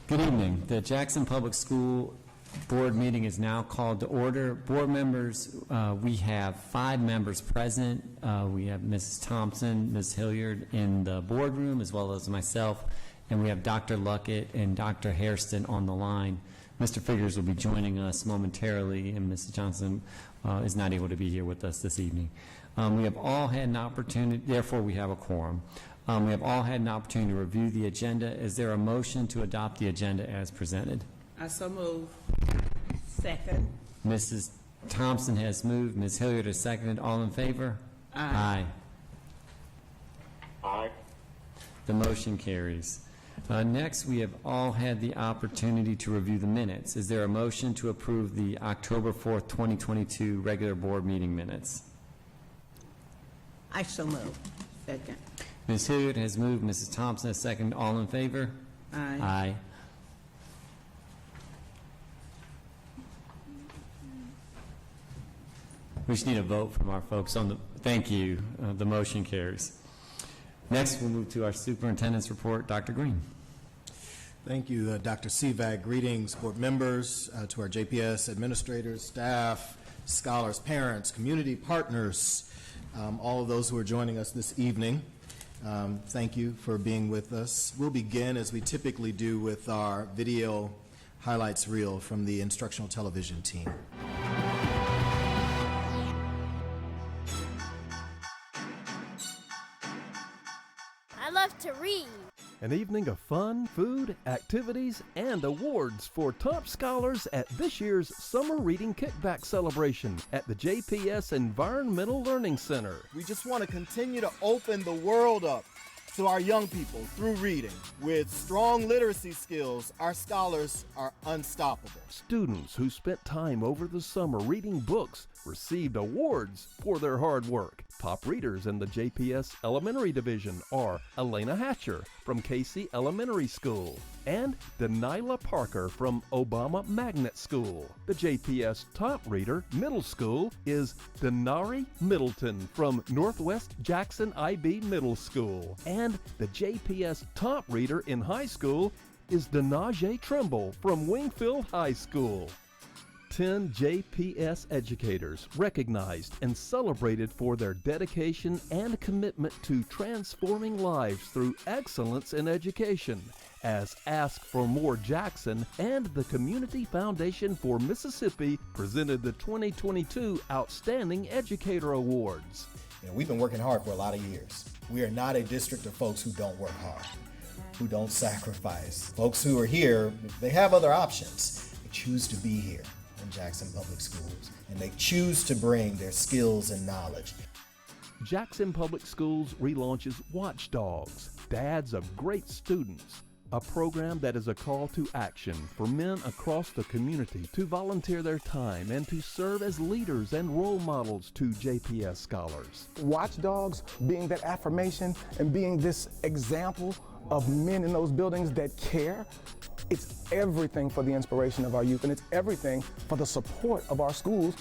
Good evening. The Jackson Public School Board meeting is now called to order. Board members, we have 5 members present. We have Mrs. Thompson, Ms. Hilliard in the boardroom, as well as myself, and we have Dr. Luckett and Dr. Hairston on the line. Mr. Figures will be joining us momentarily, and Mrs. Johnson is not able to be here with us this evening. We have all had an opportunity, therefore we have a quorum. We have all had an opportunity to review the agenda. Is there a motion to adopt the agenda as presented? I so move. Second. Mrs. Thompson has moved. Ms. Hilliard has seconded. All in favor? Aye. Aye. The motion carries. Next, we have all had the opportunity to review the minutes. Is there a motion to approve the October 4th, 2022 regular board meeting minutes? I so move. Second. Ms. Hilliard has moved. Mrs. Thompson has seconded. All in favor? Aye. Aye. We just need a vote from our folks on the, thank you. The motion carries. Next, we'll move to our superintendent's report. Dr. Green. Thank you, Dr. Sivak. Greetings, board members, to our JPS administrators, staff, scholars, parents, community partners, all of those who are joining us this evening. Thank you for being with us. We'll begin, as we typically do, with our video highlights reel from the instructional television team. I love to read. An evening of fun, food, activities, and awards for top scholars at this year's Summer Reading Kickback Celebration at the JPS Environmental Learning Center. We just want to continue to open the world up to our young people through reading. With strong literacy skills, our scholars are unstoppable. Students who spent time over the summer reading books received awards for their hard work. Top readers in the JPS Elementary Division are Elena Hatcher from Casey Elementary School and Denila Parker from Obama Magnet School. The JPS Top Reader Middle School is Denari Middleton from Northwest Jackson IB Middle School. And the JPS Top Reader in High School is Denaje Trimble from Wingfield High School. 10 JPS educators recognized and celebrated for their dedication and commitment to transforming lives through excellence in education, as Ask for More Jackson and the Community Foundation for Mississippi presented the 2022 Outstanding Educator Awards. We've been working hard for a lot of years. We are not a district of folks who don't work hard, who don't sacrifice. Folks who are here, they have other options. They choose to be here in Jackson Public Schools, and they choose to bring their skills and knowledge. Jackson Public Schools relaunches Watchdogs, Dads of Great Students, a program that is a call to action for men across the community to volunteer their time and to serve as leaders and role models to JPS scholars. Watchdogs being that affirmation and being this example of men in those buildings that care. It's everything for the inspiration of our youth, and it's everything for the support of our schools.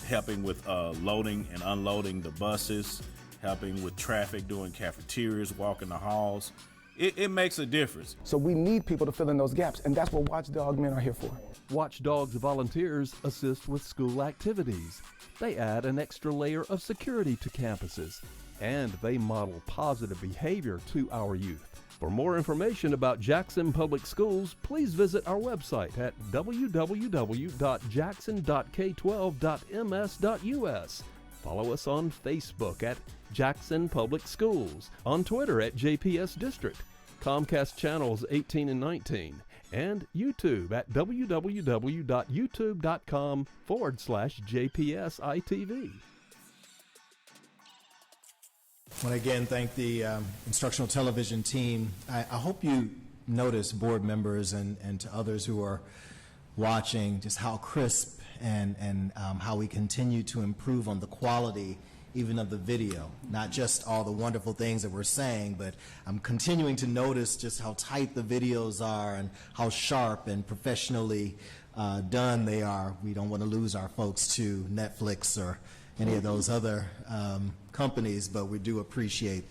Helping with loading and unloading the buses, helping with traffic, doing cafeterias, walking the halls. It makes a difference. So we need people to fill in those gaps, and that's what Watchdog men are here for. Watchdogs volunteers assist with school activities. They add an extra layer of security to campuses, and they model positive behavior to our youth. For more information about Jackson Public Schools, please visit our website at www.jackson.k12.ms.us. Follow us on Facebook at Jackson Public Schools, on Twitter at JPS District, Comcast Channels 18 and 19, and YouTube at www.youtube.com/JPSITV. I want to again thank the instructional television team. I hope you notice, board members and to others who are watching, just how crisp and how we continue to improve on the quality even of the video. Not just all the wonderful things that we're saying, but I'm continuing to notice just how tight the videos are and how sharp and professionally done they are. We don't want to lose our folks to Netflix or any of those other companies, but we do appreciate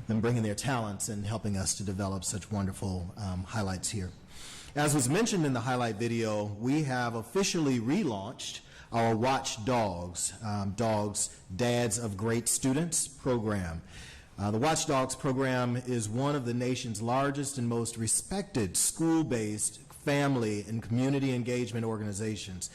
them bringing their talents and helping us to develop such wonderful highlights here. As was mentioned in the highlight video, we have officially relaunched our Watchdogs, Dads of Great Students program. The Watchdogs program is one of the nation's largest and most respected school-based family and community engagement organizations.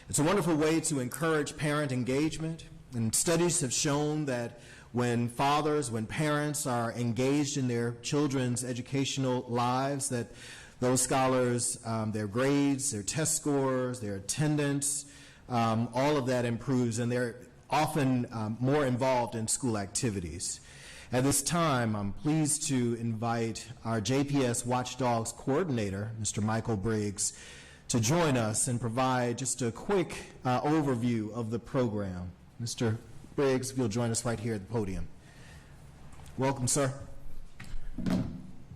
It's a wonderful way to encourage parent engagement, and studies have shown that when parents are engaged in their children's educational lives, that those scholars, their grades, their test scores, their attendance, all of that improves, and they're often more involved in school activities. At this time, I'm pleased to invite our JPS Watchdogs Coordinator, Mr. Michael Briggs, to join us and provide just a quick overview of the program. Mr. Briggs, if you'll join us right here at the podium. Welcome, sir.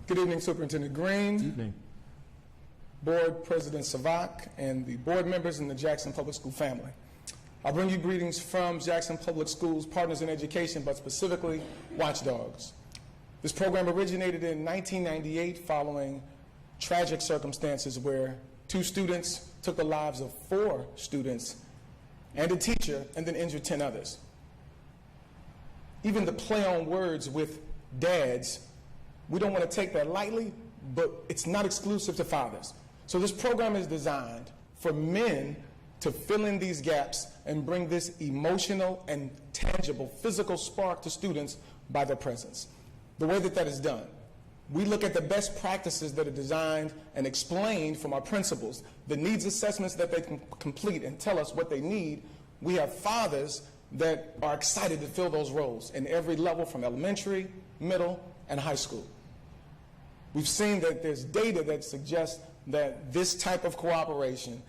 Good evening, Superintendent Green. Good evening. Board President Savak, and the board members in the Jackson Public School family. I bring you greetings from Jackson Public Schools, Partners in Education, but specifically Watchdogs. This program originated in 1998 following tragic circumstances where 2 students took the lives of 4 students and a teacher and then injured 10 others. Even the play on words with dads, we don't want to take that lightly, but it's not exclusive to fathers. So this program is designed for men to fill in these gaps and bring this emotional and tangible physical spark to students by their presence. The way that is done, we look at the best practices that are designed and explained from our principals, the needs assessments that they can complete and tell us what they need. We have fathers that are excited to fill those roles in every level from elementary, middle, and high school. We've seen that there's data that suggests that this type of cooperation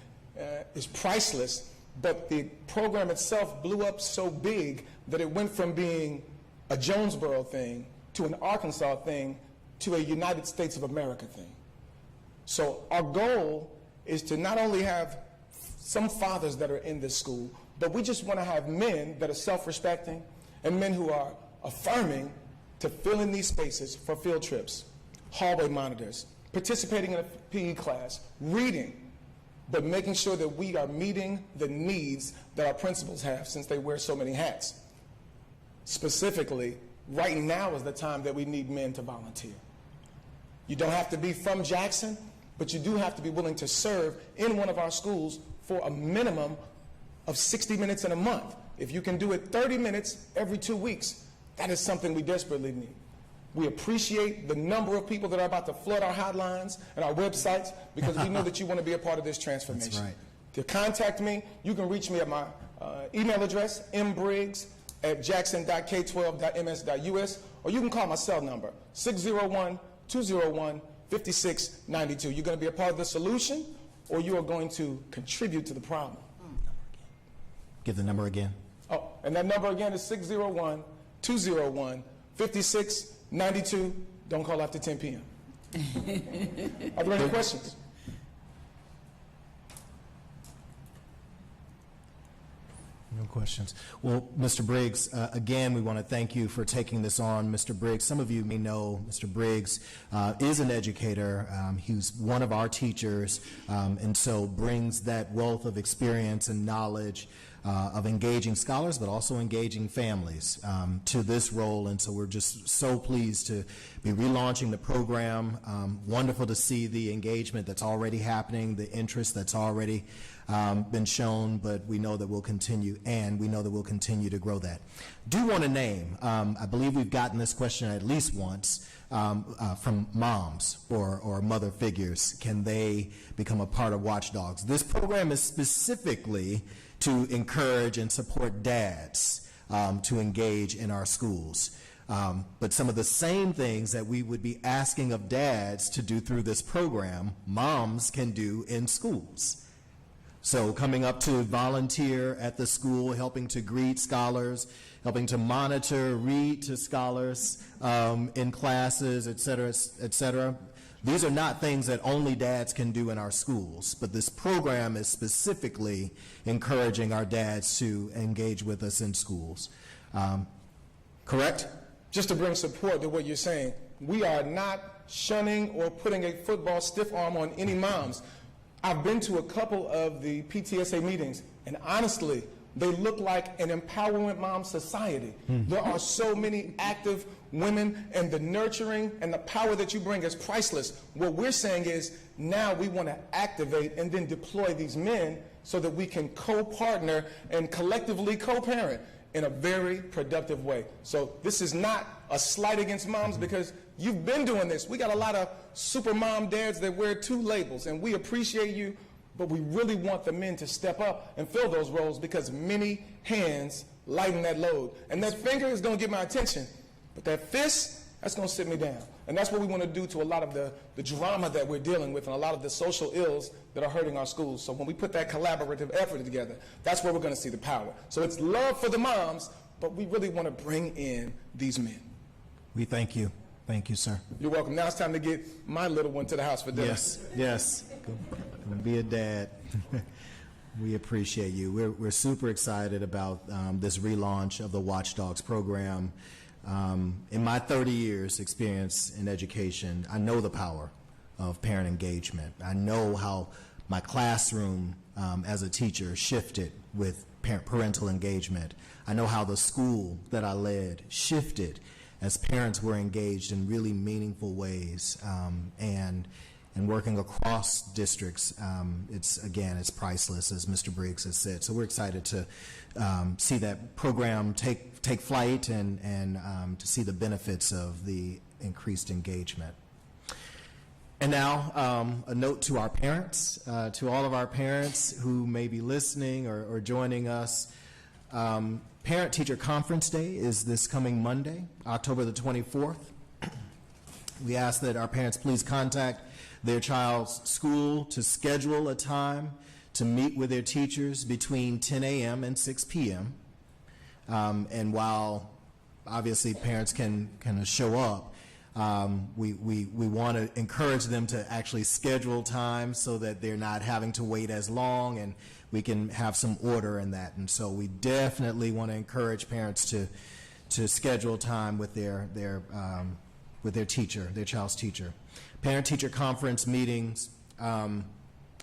is priceless, but the program itself blew up so big that it went from being a Jonesboro thing to an Arkansas thing to a United States of America thing. So our goal is to not only have some fathers that are in this school, but we just want to have men that are self-respecting and men who are affirming to fill in these spaces for field trips, hallway monitors, participating in a PE class, reading, but making sure that we are meeting the needs that our principals have since they wear so many hats. Specifically, right now is the time that we need men to volunteer. You don't have to be from Jackson, but you do have to be willing to serve in one of our schools for a minimum of 60 minutes in a month. If you can do it 30 minutes every 2 weeks, that is something we desperately need. We appreciate the number of people that are about to flood our hotlines and our websites because we know that you want to be a part of this transformation. That's right. To contact me, you can reach me at my email address, mbriggs@jackson.k12.ms.us, or you can call my cell number, 601-201-5692. You're going to be a part of the solution, or you are going to contribute to the problem. Give the number again. Oh, and that number again is 601-201-5692. Don't call after 10 p.m. Are there any questions? No questions. Well, Mr. Briggs, again, we want to thank you for taking this on. Mr. Briggs, some of you may know Mr. Briggs is an educator. He's one of our teachers, and so brings that wealth of experience and knowledge of engaging scholars, but also engaging families to this role. And so we're just so pleased to be relaunching the program. Wonderful to see the engagement that's already happening, the interest that's already been shown, but we know that we'll continue, and we know that we'll continue to grow that. Do want to name, I believe we've gotten this question at least once, from moms or mother figures. Can they become a part of Watchdogs? This program is specifically to encourage and support dads to engage in our schools. But some of the same things that we would be asking of dads to do through this program, moms can do in schools. So coming up to volunteer at the school, helping to greet scholars, helping to monitor, read to scholars in classes, et cetera, et cetera. These are not things that only dads can do in our schools, but this program is specifically encouraging our dads to engage with us in schools. Correct? Just to bring support to what you're saying, We are not shunning or putting a football stiff arm on any moms. I've been to a couple of the PTSA meetings, and honestly, they look like an empowerment mom society. There are so many active women, and the nurturing and the power that you bring is priceless. What we're saying is now we want to activate and then deploy these men so that we can co-partner and collectively co-parent in a very productive way. So this is not a slight against moms because you've been doing this. We got a lot of super mom dads that wear 2 labels, and we appreciate you, but we really want the men to step up and fill those roles because many hands lighten that load. And that finger is going to get my attention, but that fist, that's going to sit me down. And that's what we want to do to a lot of the drama that we're dealing with and a lot of the social ills that are hurting our schools. So when we put that collaborative effort together, that's where we're going to see the power. So it's love for the moms, but we really want to bring in these men. We thank you. Thank you, sir. You're welcome. Now it's time to get my little one to the house for dinner. Yes. Go be a dad. We appreciate you. We're super excited about this relaunch of the Watchdogs program. In my 30 years experience in education, I know the power of parent engagement. I know how my classroom as a teacher shifted with parental engagement. I know how the school that I led shifted as parents were engaged in really meaningful ways, and working across districts, it's priceless, as Mr. Briggs has said. So we're excited to see that program take flight and to see the benefits of the increased engagement. And now, a note to our parents, to all of our parents who may be listening or joining us. Parent-Teacher Conference Day is this coming Monday, October the 24th. We ask that our parents please contact their child's school to schedule a time to meet with their teachers between 10 a.m. and 6 p.m. And while obviously parents can show up, we want to encourage them to actually schedule time so that they're not having to wait as long, and we can have some order in that. And so we definitely want to encourage parents to schedule time with their teacher, their child's teacher. Parent-teacher conference meetings.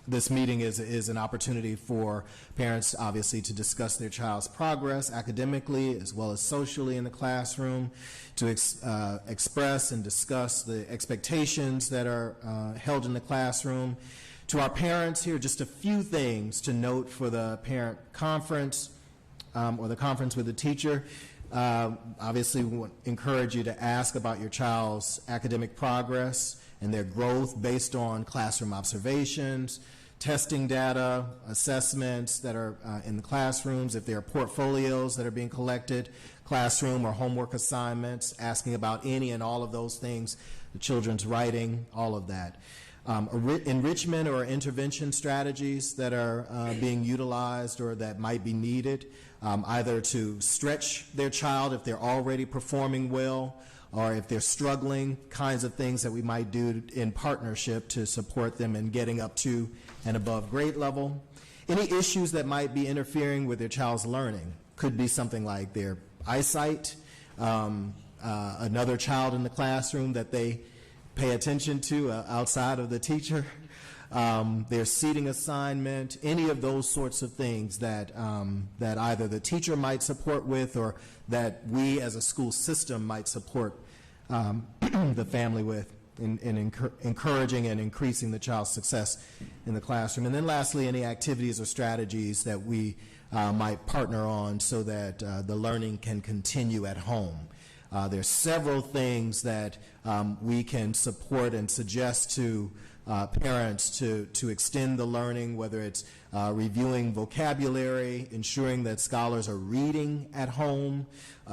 This meeting is an opportunity for parents, obviously, to discuss their child's progress academically as well as socially in the classroom, to express and discuss the expectations that are held in the classroom. To our parents, here are just a few things to note for the parent conference or the conference with the teacher. Obviously, we want to encourage you to ask about your child's academic progress and their growth based on classroom observations, testing data, assessments that are in the classrooms, if there are portfolios that are being collected, classroom or homework assignments, asking about any and all of those things, the children's writing, all of that. Enrichment or intervention strategies that are being utilized or that might be needed, either to stretch their child if they're already performing well, or if they're struggling, kinds of things that we might do in partnership to support them in getting up to and above grade level. Any issues that might be interfering with their child's learning. Could be something like their eyesight, another child in the classroom that they pay attention to outside of the teacher, their seating assignment, any of those sorts of things that that either the teacher might support with or that we as a school system might support the family with in encouraging and increasing the child's success in the classroom. And then lastly, any activities or strategies that we might partner on so that the learning can continue at home. There's several things that we can support and suggest to parents to extend the learning, whether it's reviewing vocabulary, ensuring that scholars are reading at home,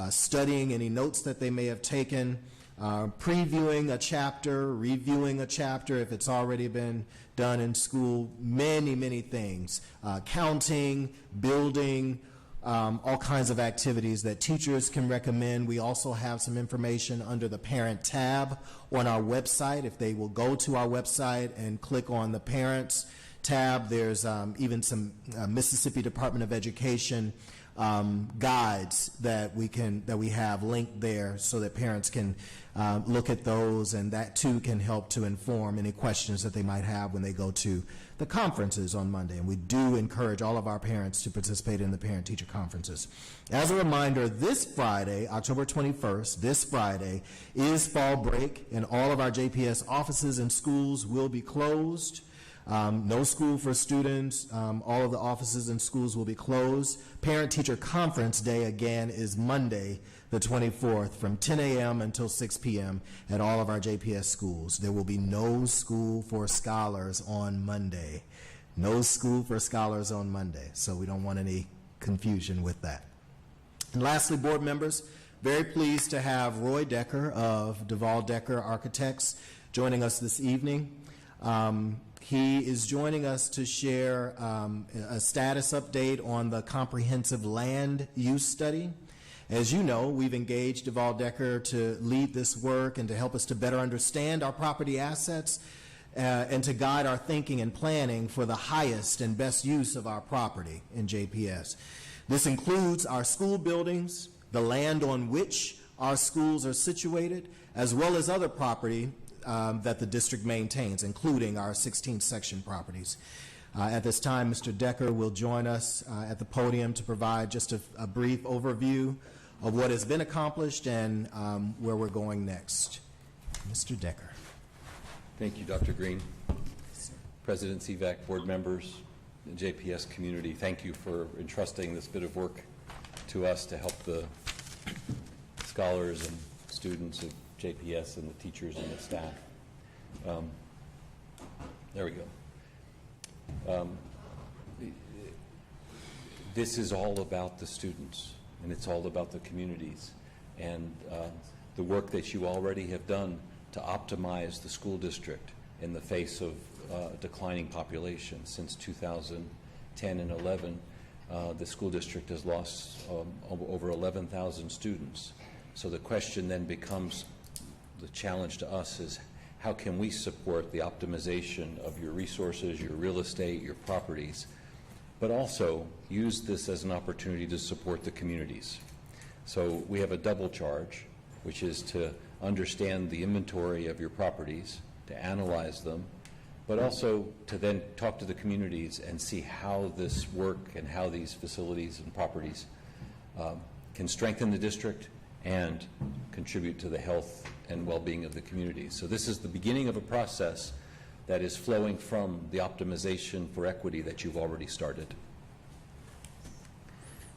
studying any notes that they may have taken, previewing a chapter, reviewing a chapter if it's already been done in school, many things, counting, building, all kinds of activities that teachers can recommend. We also have some information under the Parent tab on our website. If they will go to our website and click on the Parents tab, there's even some Mississippi Department of Education guides that we have linked there so that parents can look at those, and that too can help to inform any questions that they might have when they go to the conferences on Monday. And we do encourage all of our parents to participate in the parent-teacher conferences. As a reminder, this Friday, October 21st, this Friday, is fall break, and all of our JPS offices and schools will be closed. No school for students. All of the offices and schools will be closed. Parent-teacher conference day, again, is Monday, the 24th, from 10 a.m. until 6 p.m. at all of our JPS schools. There will be no school for scholars on Monday. No school for scholars on Monday, so we don't want any confusion with that. And lastly, board members, very pleased to have Roy Decker of Duval Decker Architects joining us this evening. He is joining us to share a status update on the comprehensive land use study. As you know, we've engaged Duval Decker to lead this work and to help us to better understand our property assets and to guide our thinking and planning for the highest and best use of our property in JPS. This includes our school buildings, the land on which our schools are situated, as well as other property that the district maintains, including our 16th section properties. At this time, Mr. Decker will join us at the podium to provide just a brief overview of what has been accomplished and where we're going next. Mr. Decker. Thank you, Dr. Green. President CVAC, board members, the JPS community, thank you for entrusting this bit of work to us to help the scholars and students of JPS and the teachers and the staff. There we go. This is all about the students, and it's all about the communities, and the work that you already have done to optimize the school district in the face of declining population. Since 2010 and 11, the school district has lost over 11,000 students. So the question then becomes, the challenge to us is, how can we support the optimization of your resources, your real estate, your properties, but also use this as an opportunity to support the communities. So we have a double charge, which is to understand the inventory of your properties, to analyze them, but also to then talk to the communities and see how this work and how these facilities and properties can strengthen the district and contribute to the health and well-being of the community. So this is the beginning of a process that is flowing from the optimization for equity that you've already started.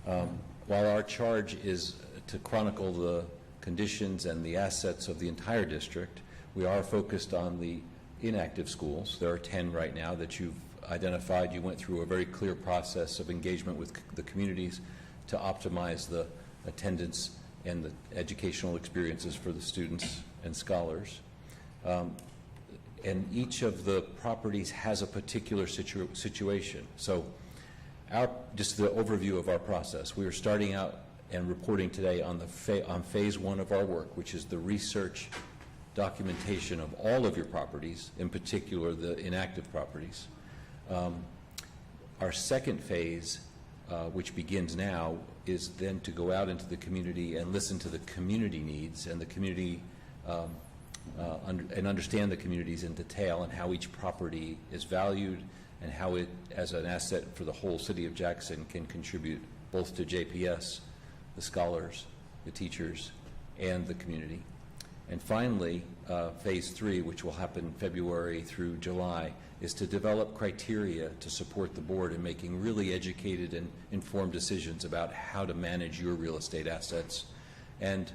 While our charge is to chronicle the conditions and the assets of the entire district, we are focused on the inactive schools. There are 10 right now that you've identified. You went through a very clear process of engagement with the communities to optimize the attendance and the educational experiences for the students and scholars. And each of the properties has a particular situation. So just the overview of our process. We are starting out and reporting today on phase one of our work, which is the research documentation of all of your properties, in particular the inactive properties. Our second phase, which begins now, is then to go out into the community and listen to the community needs and the community and understand the communities in detail and how each property is valued and how it, as an asset for the whole city of Jackson, can contribute both to JPS, the scholars, the teachers, and the community. And finally, phase three, which will happen February through July, is to develop criteria to support the board in making really educated and informed decisions about how to manage your real estate assets, and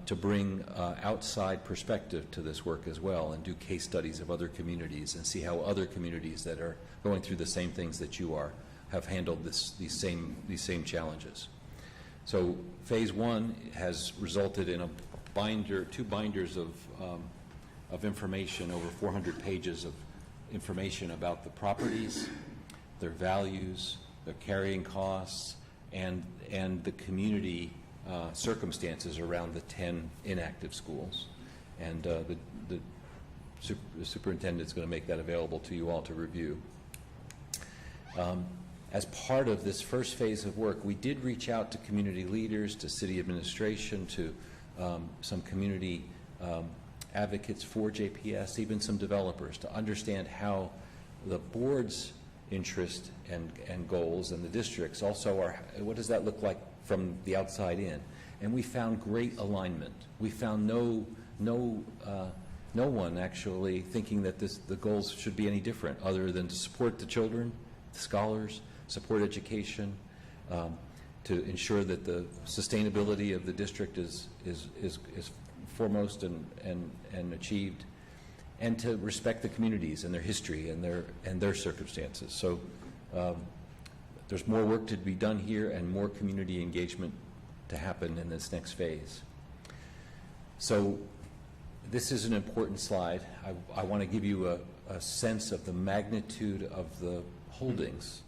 to bring outside perspective to this work as well, and do case studies of other communities and see how other communities that are going through the same things that you are have handled these same challenges. So phase one has resulted in two binders of information, over 400 pages of information about the properties, their values, their carrying costs, and the community circumstances around the 10 inactive schools. And the superintendent is going to make that available to you all to review. As part of this first phase of work, we did reach out to community leaders, to city administration, to some community advocates for JPS, even some developers, to understand how the board's interest and goals and the districts also are, what does that look like from the outside in? And we found great alignment. We found no one actually thinking that the goals should be any different, other than to support the children, the scholars, support education, to ensure that the sustainability of the district is foremost and achieved, and to respect the communities and their history and their circumstances. So there's more work to be done here and more community engagement to happen in this next phase. So this is an important slide. I want to give you a sense of the magnitude of the holdings.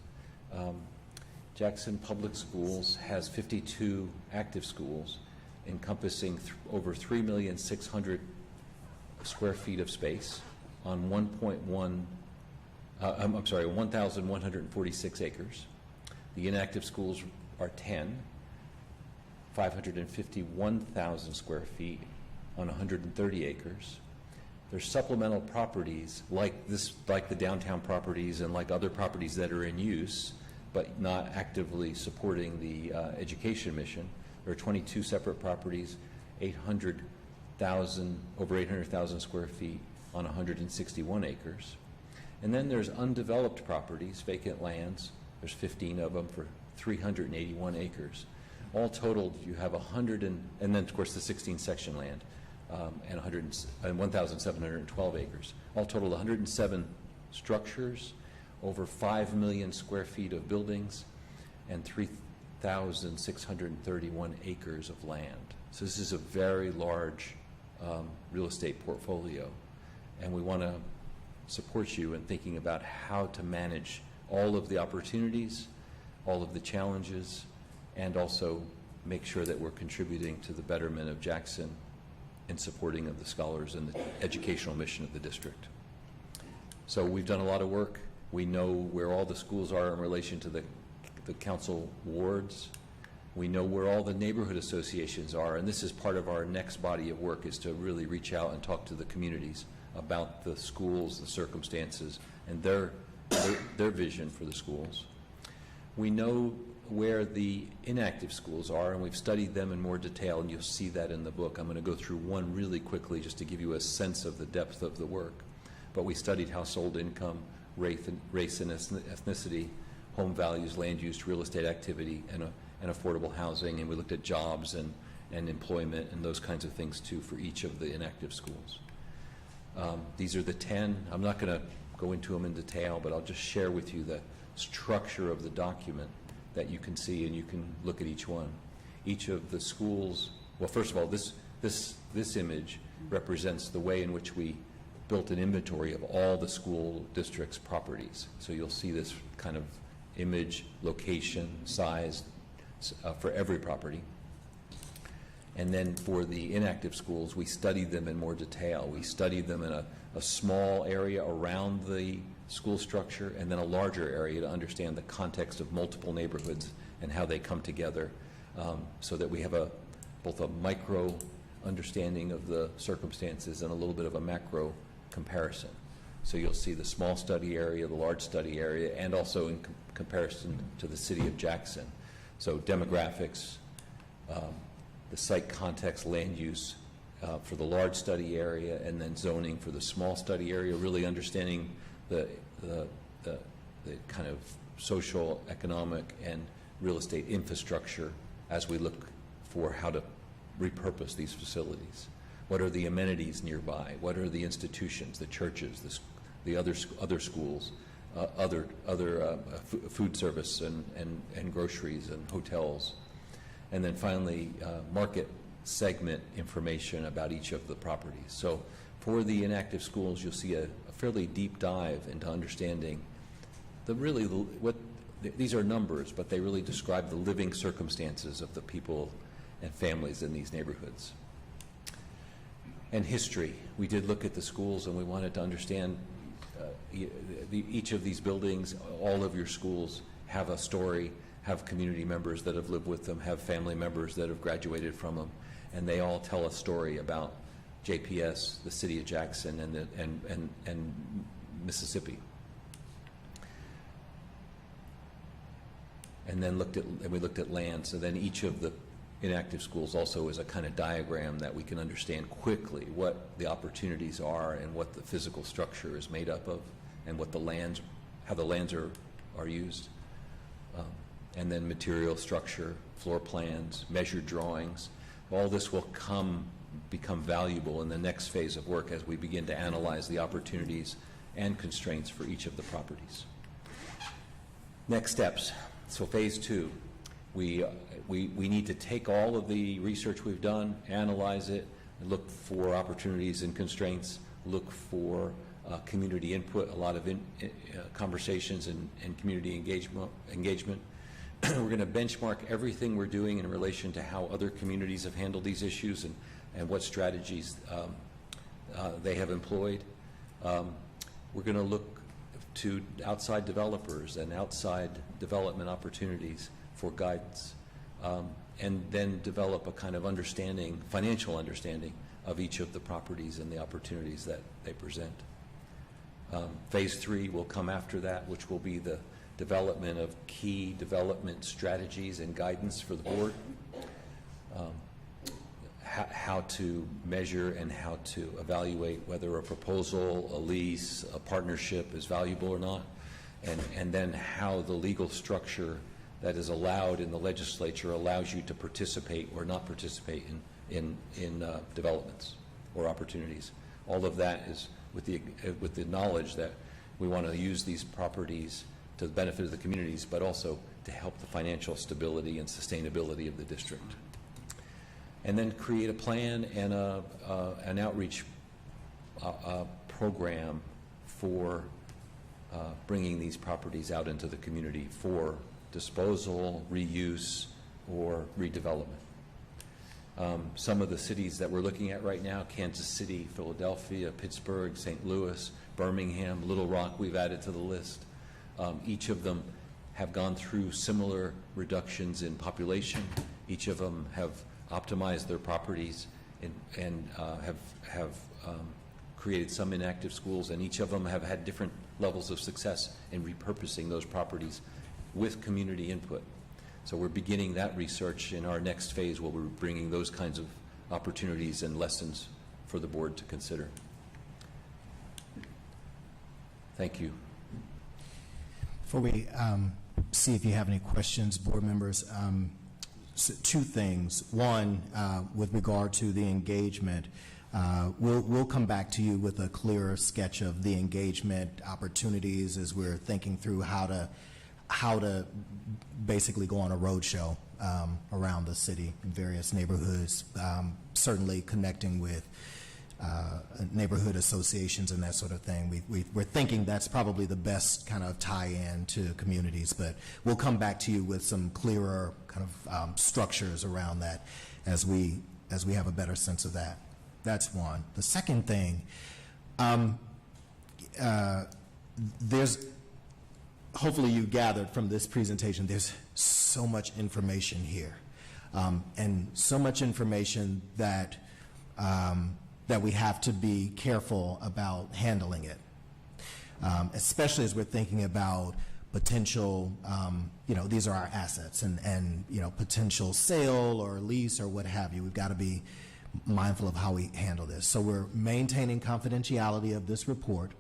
Jackson Public Schools has 52 active schools encompassing over 3,600,000 square feet of space on 1,146 acres. The inactive schools are 10, 551,000 square feet on 130 acres. There's supplemental properties like the downtown properties and like other properties that are in use but not actively supporting the education mission. There are 22 separate properties, over 800,000 square feet on 161 acres. And then there's undeveloped properties, vacant lands. There's 15 of them for 381 acres. All totaled, you have 100 and then of course the 16 section land and 1,712 acres. All totaled 107 structures, over 5 million square feet of buildings, and 3,631 acres of land. So this is a very large real estate portfolio, and we want to support you in thinking about how to manage all of the opportunities, all of the challenges, and also make sure that we're contributing to the betterment of Jackson and supporting of the scholars and the educational mission of the district. So we've done a lot of work. We know where all the schools are in relation to the council wards. We know where all the neighborhood associations are, and this is part of our next body of work, is to really reach out and talk to the communities about the schools, the circumstances, and their vision for the schools. We know where the inactive schools are, and we've studied them in more detail, and you'll see that in the book. I'm going to go through one really quickly just to give you a sense of the depth of the work. But we studied household income, race and ethnicity, home values, land use, real estate activity, and affordable housing, and we looked at jobs and employment and those kinds of things too for each of the inactive schools. These are the 10. I'm not going to go into them in detail, but I'll just share with you the structure of the document that you can see, and you can look at each one. Each of the schools, well, first of all, this image represents the way in which we built an inventory of all the school district's properties. So you'll see this kind of image, location, size for every property. And then for the inactive schools, we studied them in more detail. We studied them in a small area around the school structure and then a larger area to understand the context of multiple neighborhoods and how they come together, so that we have both a micro understanding of the circumstances and a little bit of a macro comparison. So you'll see the small study area, the large study area, and also in comparison to the city of Jackson. So demographics, the site context, land use for the large study area, and then zoning for the small study area, really understanding the kind of social, economic, and real estate infrastructure as we look for how to repurpose these facilities. What are the amenities nearby? What are the institutions, the churches, the other schools, other food service and groceries and hotels? And then finally, market segment information about each of the properties. So for the inactive schools, you'll see a fairly deep dive into understanding these are numbers, but they really describe the living circumstances of the people and families in these neighborhoods. And history. We did look at the schools, and we wanted to understand each of these buildings, all of your schools have a story, have community members that have lived with them, have family members that have graduated from them, and they all tell a story about JPS, the city of Jackson, and Mississippi. And then we looked at land. So then each of the inactive schools also is a kind of diagram that we can understand quickly what the opportunities are and what the physical structure is made up of, and what the lands, how the lands are used. And then material structure, floor plans, measured drawings. All this will become valuable in the next phase of work as we begin to analyze the opportunities and constraints for each of the properties. Next steps. So phase 2, we need to take all of the research we've done, analyze it, look for opportunities and constraints, look for community input, a lot of conversations and community engagement. We're going to benchmark everything we're doing in relation to how other communities have handled these issues and what strategies they have employed. We're going to look to outside developers and outside development opportunities for guidance, and then develop a kind of understanding, financial understanding of each of the properties and the opportunities that they present. Phase 3 will come after that, which will be the development of key development strategies and guidance for the board, how to measure and how to evaluate whether a proposal, a lease, a partnership is valuable or not, and then how the legal structure that is allowed in the legislature allows you to participate or not participate in developments or opportunities. All of that is with the knowledge that we want to use these properties to the benefit of the communities, but also to help the financial stability and sustainability of the district. And then create a plan and an outreach program for bringing these properties out into the community for disposal, reuse, or redevelopment. Some of the cities that we're looking at right now, Kansas City, Philadelphia, Pittsburgh, St. Louis, Birmingham, Little Rock, we've added to the list. Each of them have gone through similar reductions in population. Each of them have optimized their properties and have created some inactive schools, and each of them have had different levels of success in repurposing those properties with community input. So we're beginning that research in our next phase, where we're bringing those kinds of opportunities and lessons for the board to consider. Thank you. Before we see if you have any questions, board members, so 2 things. One, with regard to the engagement, we'll come back to you with a clearer sketch of the engagement opportunities as we're thinking through how to basically go on a roadshow around the city in various neighborhoods, certainly connecting with neighborhood associations and that sort of thing. We're thinking that's probably the best kind of tie-in to communities, but we'll come back to you with some clearer kind of structures around that as we have a better sense of that. That's one. The second thing, there's, hopefully you gathered from this presentation, there's so much information here, and so much information that that we have to be careful about handling it, especially as we're thinking about potential, these are our assets, and potential sale or lease or what have you. We've got to be mindful of how we handle this. So we're maintaining confidentiality of this report.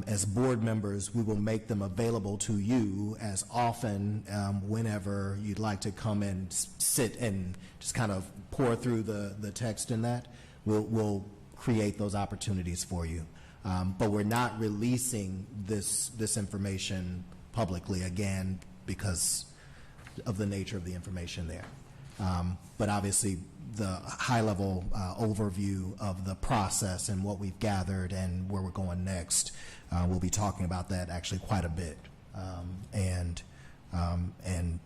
As board members, we will make them available to you as often, whenever you'd like to come and sit and just kind of pour through the text in that. We'll create those opportunities for you. But we're not releasing this information publicly, again, because of the nature of the information there. But obviously, the high-level overview of the process and what we've gathered and where we're going next, we'll be talking about that actually quite a bit, and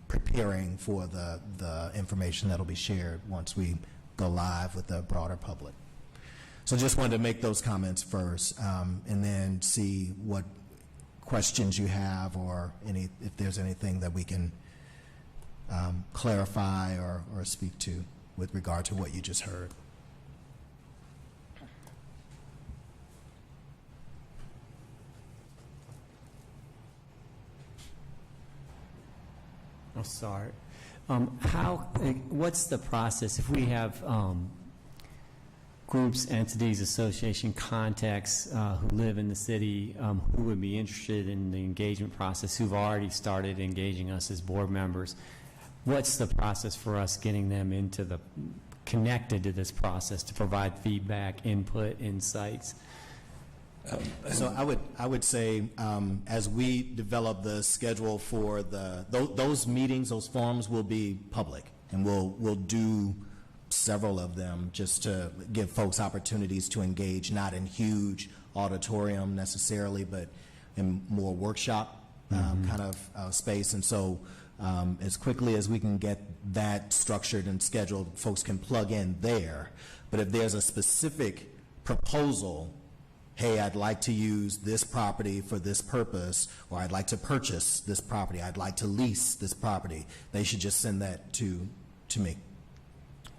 preparing for the information that'll be shared once we go live with the broader public. So just wanted to make those comments first, and then see what questions you have, or if there's anything that we can clarify or speak to with regard to what you just heard. I'll start. What's the process if we have groups, entities, association contacts who live in the city who would be interested in the engagement process, who've already started engaging us as board members? What's the process for us getting them connected to this process to provide feedback, input, insights? So I would say as we develop the schedule for those meetings, those forums will be public, and we'll do several of them just to give folks opportunities to engage, not in huge auditorium necessarily, but in more workshop kind of space. And so as quickly as we can get that structured and scheduled, folks can plug in there. But if there's a specific proposal, hey, I'd like to use this property for this purpose, or I'd like to purchase this property, I'd like to lease this property, they should just send that to me.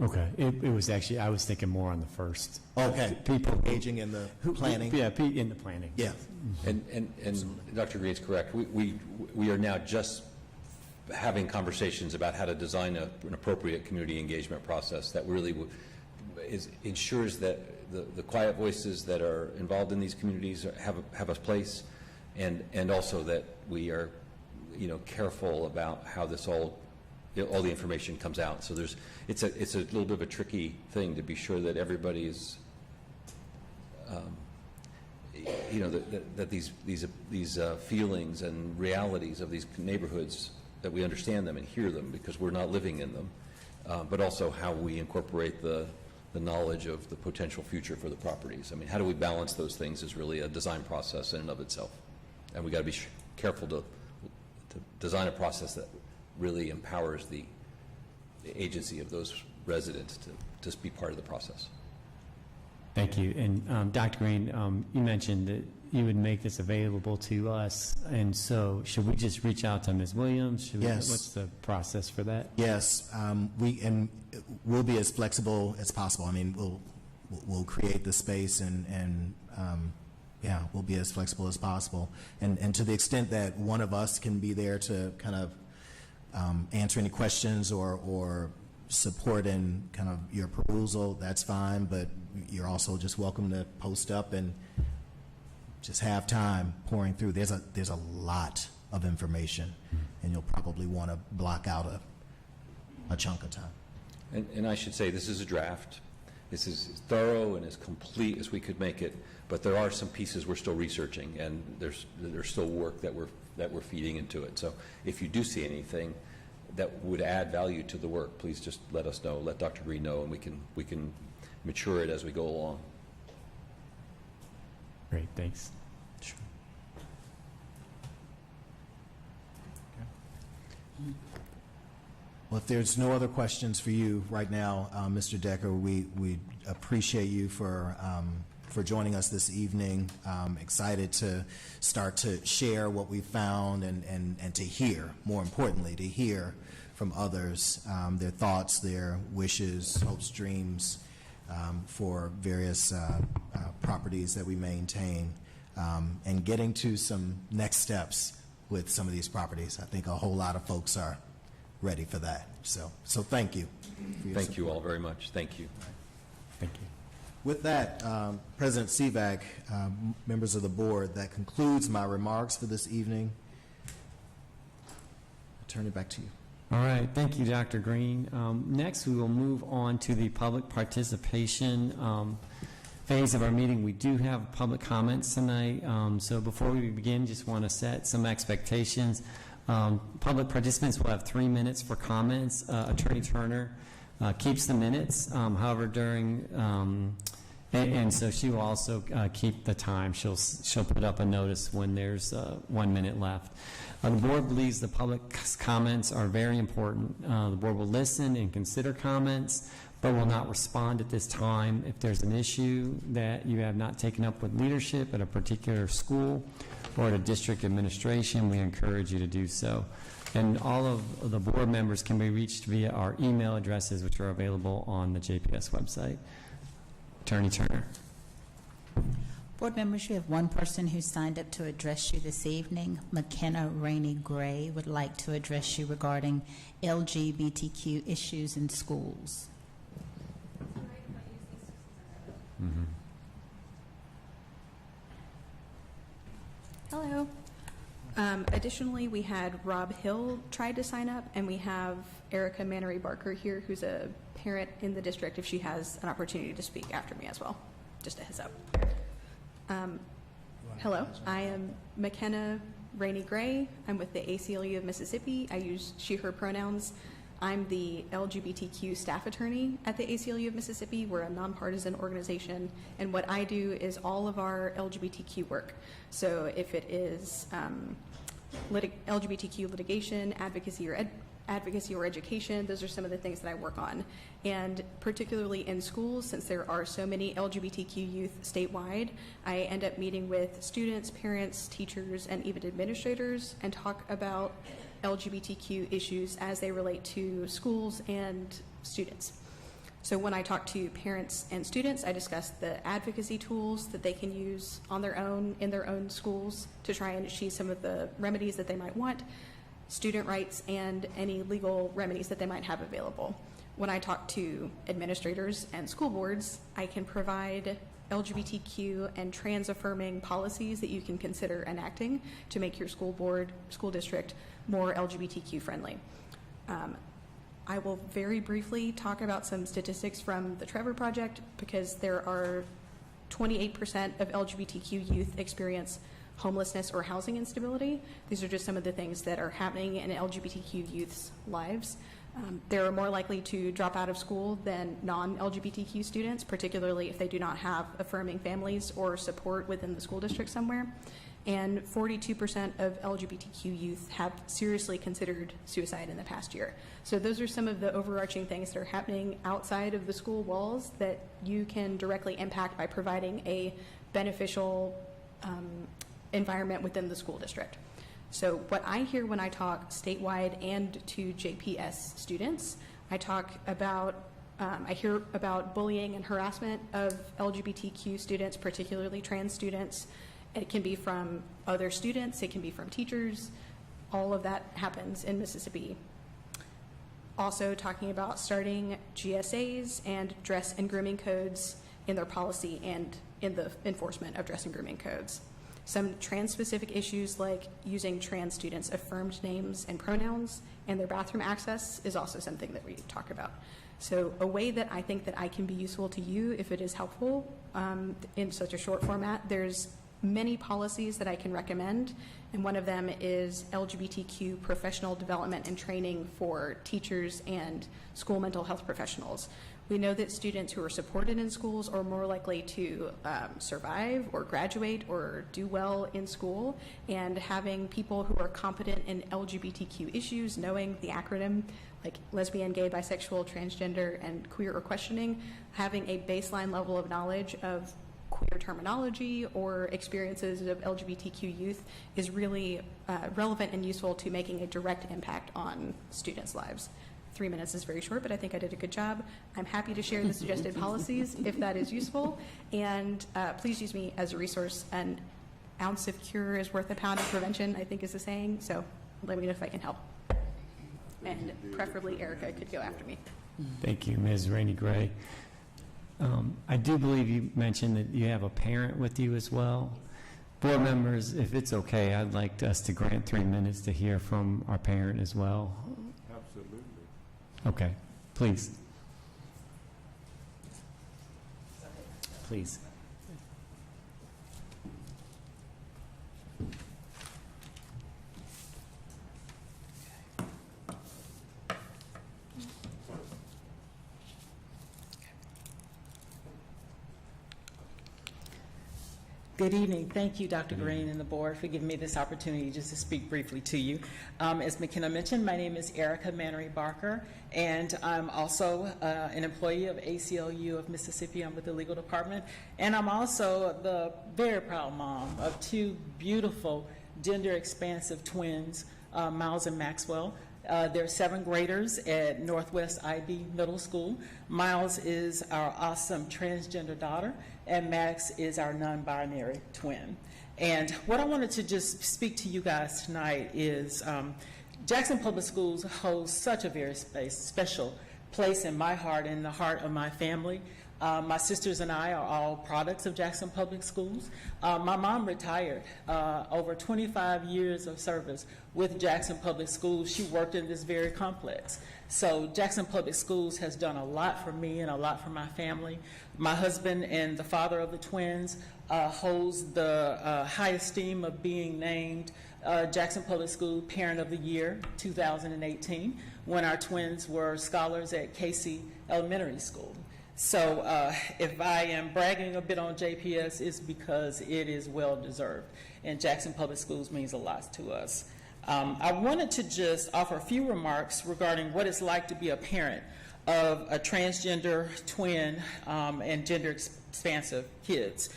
Okay. It was actually, I was thinking more on the first. Okay. People engaging in the planning. Yeah, in the planning. Yeah. And Dr. Green's correct. We are now just having conversations about how to design an appropriate community engagement process that really ensures that the quiet voices that are involved in these communities have a place, and also that we are, careful about how this all the information comes out. So it's a little bit of a tricky thing to be sure that everybody is, that these feelings and realities of these neighborhoods, that we understand them and hear them because we're not living in them, but also how we incorporate the knowledge of the potential future for the properties. I mean, how do we balance those things is really a design process in and of itself. And we got to be careful to design a process that really empowers the agency of those residents to just be part of the process. Thank you. And Dr. Green, you mentioned that you would make this available to us, and so should we just reach out to Ms. Williams? Yes. What's the process for that? Yes, we'll be as flexible as possible. I mean, we'll create the space and we'll be as flexible as possible. And to the extent that one of us can be there to kind of answer any questions or support in kind of your perusal, that's fine, but you're also just welcome to post up and just have time pouring through. There's a lot of information, and you'll probably want to block out a chunk of time. And I should say, this is a draft. This is as thorough and as complete as we could make it, but there are some pieces we're still researching, and there's still work that we're feeding into it. So if you do see anything that would add value to the work, please just let us know, let Dr. Green know, and we can mature it as we go along. Great, thanks. Sure. Well, if there's no other questions for you right now, Mr. Decker, we appreciate you for joining us this evening. Excited to start to share what we found and to hear, more importantly, to hear from others, their thoughts, their wishes, hopes, dreams for various properties that we maintain, and getting to some next steps with some of these properties. I think a whole lot of folks are ready for that. So thank you. Thank you all very much. Thank you. Thank you. With that, President Sivak, members of the board, that concludes my remarks for this evening. I turn it back to you. All right, thank you, Dr. Green. Next, we will move on to the public participation phase of our meeting. We do have public comments tonight, so before we begin, just want to set some expectations. Public participants will have 3 minutes for comments. Attorney Turner keeps the minutes, however, during, and so she will also keep the time. She'll put up a notice when there's 1 minute left. The board believes the public's comments are very important. The board will listen and consider comments, but will not respond at this time. If there's an issue that you have not taken up with leadership at a particular school or to district administration, we encourage you to do so. And all of the board members can be reached via our email addresses, which are available on the JPS website. Attorney Turner. Board members, you have one person who signed up to address you this evening. McKenna Rainey Gray would like to address you regarding LGBTQ issues in schools. Mm-hmm. Hello. Additionally, we had Rob Hill tried to sign up, and we have Erica Mannery Barker here, who's a parent in the district, if she has an opportunity to speak after me as well. Just a heads up. Hello, I am McKenna Rainey Gray. I'm with the ACLU of Mississippi. I use she, her pronouns. I'm the LGBTQ staff attorney at the ACLU of Mississippi. We're a nonpartisan organization, and what I do is all of our LGBTQ work. So if it is LGBTQ litigation, advocacy or education, those are some of the things that I work on. And particularly in schools, since there are so many LGBTQ youth statewide, I end up meeting with students, parents, teachers, and even administrators and talk about LGBTQ issues as they relate to schools and students. So when I talk to parents and students, I discuss the advocacy tools that they can use on their own, in their own schools, to try and achieve some of the remedies that they might want, student rights, and any legal remedies that they might have available. When I talk to administrators and school boards, I can provide LGBTQ and trans-affirming policies that you can consider enacting to make your school board, school district more LGBTQ friendly. I will very briefly talk about some statistics from the Trevor Project, because there are 28% of LGBTQ youth experience homelessness or housing instability. These are just some of the things that are happening in LGBTQ youth's lives. They're more likely to drop out of school than non-LGBTQ students, particularly if they do not have affirming families or support within the school district somewhere. And 42% of LGBTQ youth have seriously considered suicide in the past year. So those are some of the overarching things that are happening outside of the school walls that you can directly impact by providing a beneficial environment within the school district. So what I hear when I talk statewide and to JPS students, I talk about, I hear about bullying and harassment of LGBTQ students, particularly trans students. It can be from other students, it can be from teachers. All of that happens in Mississippi. Also talking about starting GSAs and dress and grooming codes in their policy and in the enforcement of dress and grooming codes. Some trans-specific issues like using trans students' affirmed names and pronouns and their bathroom access is also something that we talk about. So a way that I think that I can be useful to you, if it is helpful in such a short format, there's many policies that I can recommend, and one of them is LGBTQ professional development and training for teachers and school mental health professionals. We know that students who are supported in schools are more likely to survive or graduate or do well in school, and having people who are competent in LGBTQ issues, knowing the acronym like lesbian, gay, bisexual, transgender, and queer or questioning, having a baseline level of knowledge of queer terminology or experiences of LGBTQ youth is really relevant and useful to making a direct impact on students' lives. 3 minutes is very short, but I think I did a good job. I'm happy to share the suggested policies if that is useful, and please use me as a resource. An ounce of cure is worth a pound of prevention, I think is the saying, so let me know if I can help. And preferably Erica could go after me. Thank you, Ms. Rainey Gray. I do believe you mentioned that you have a parent with you as well. Board members, if it's okay, I'd like us to grant 3 minutes to hear from our parent as well. Absolutely. Okay, please. Please. Good evening. Thank you, Dr. Green and the board, for giving me this opportunity just to speak briefly to you. As McKenna mentioned, my name is Erica Mannery Barker, and I'm also an employee of ACLU of Mississippi. I'm with the legal department, and I'm also the very proud mom of two beautiful gender-expansive twins, Miles and Maxwell. They're 7th graders at Northwest IB Middle School. Miles is our awesome transgender daughter, and Max is our non-binary twin. And what I wanted to just speak to you guys tonight is Jackson Public Schools holds such a very special place in my heart and the heart of my family. My sisters and I are all products of Jackson Public Schools. My mom retired over 25 years of service with Jackson Public Schools. She worked in this very complex. So Jackson Public Schools has done a lot for me and a lot for my family. My husband and the father of the twins holds the high esteem of being named Jackson Public School Parent of the Year 2018 when our twins were scholars at Casey Elementary School. So if I am bragging a bit on JPS, it's because it is well deserved, and Jackson Public Schools means a lot to us. I wanted to just offer a few remarks regarding what it's like to be a parent of a transgender twin and gender expansive kids.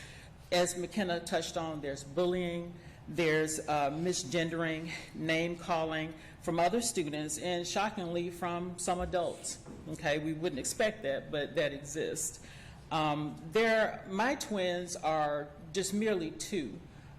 As McKenna touched on, there's bullying, there's misgendering, name calling from other students, and shockingly from some adults. Okay, we wouldn't expect that, but that exists. My twins are just merely 2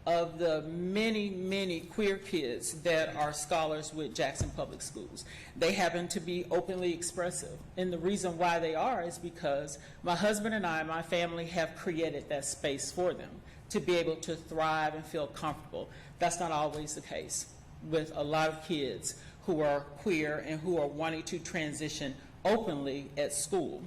of the many, many queer kids that are scholars with Jackson Public Schools. They happen to be openly expressive, and the reason why they are is because my husband and I, my family, have created that space for them to be able to thrive and feel comfortable. That's not always the case with a lot of kids who are queer and who are wanting to transition openly at school.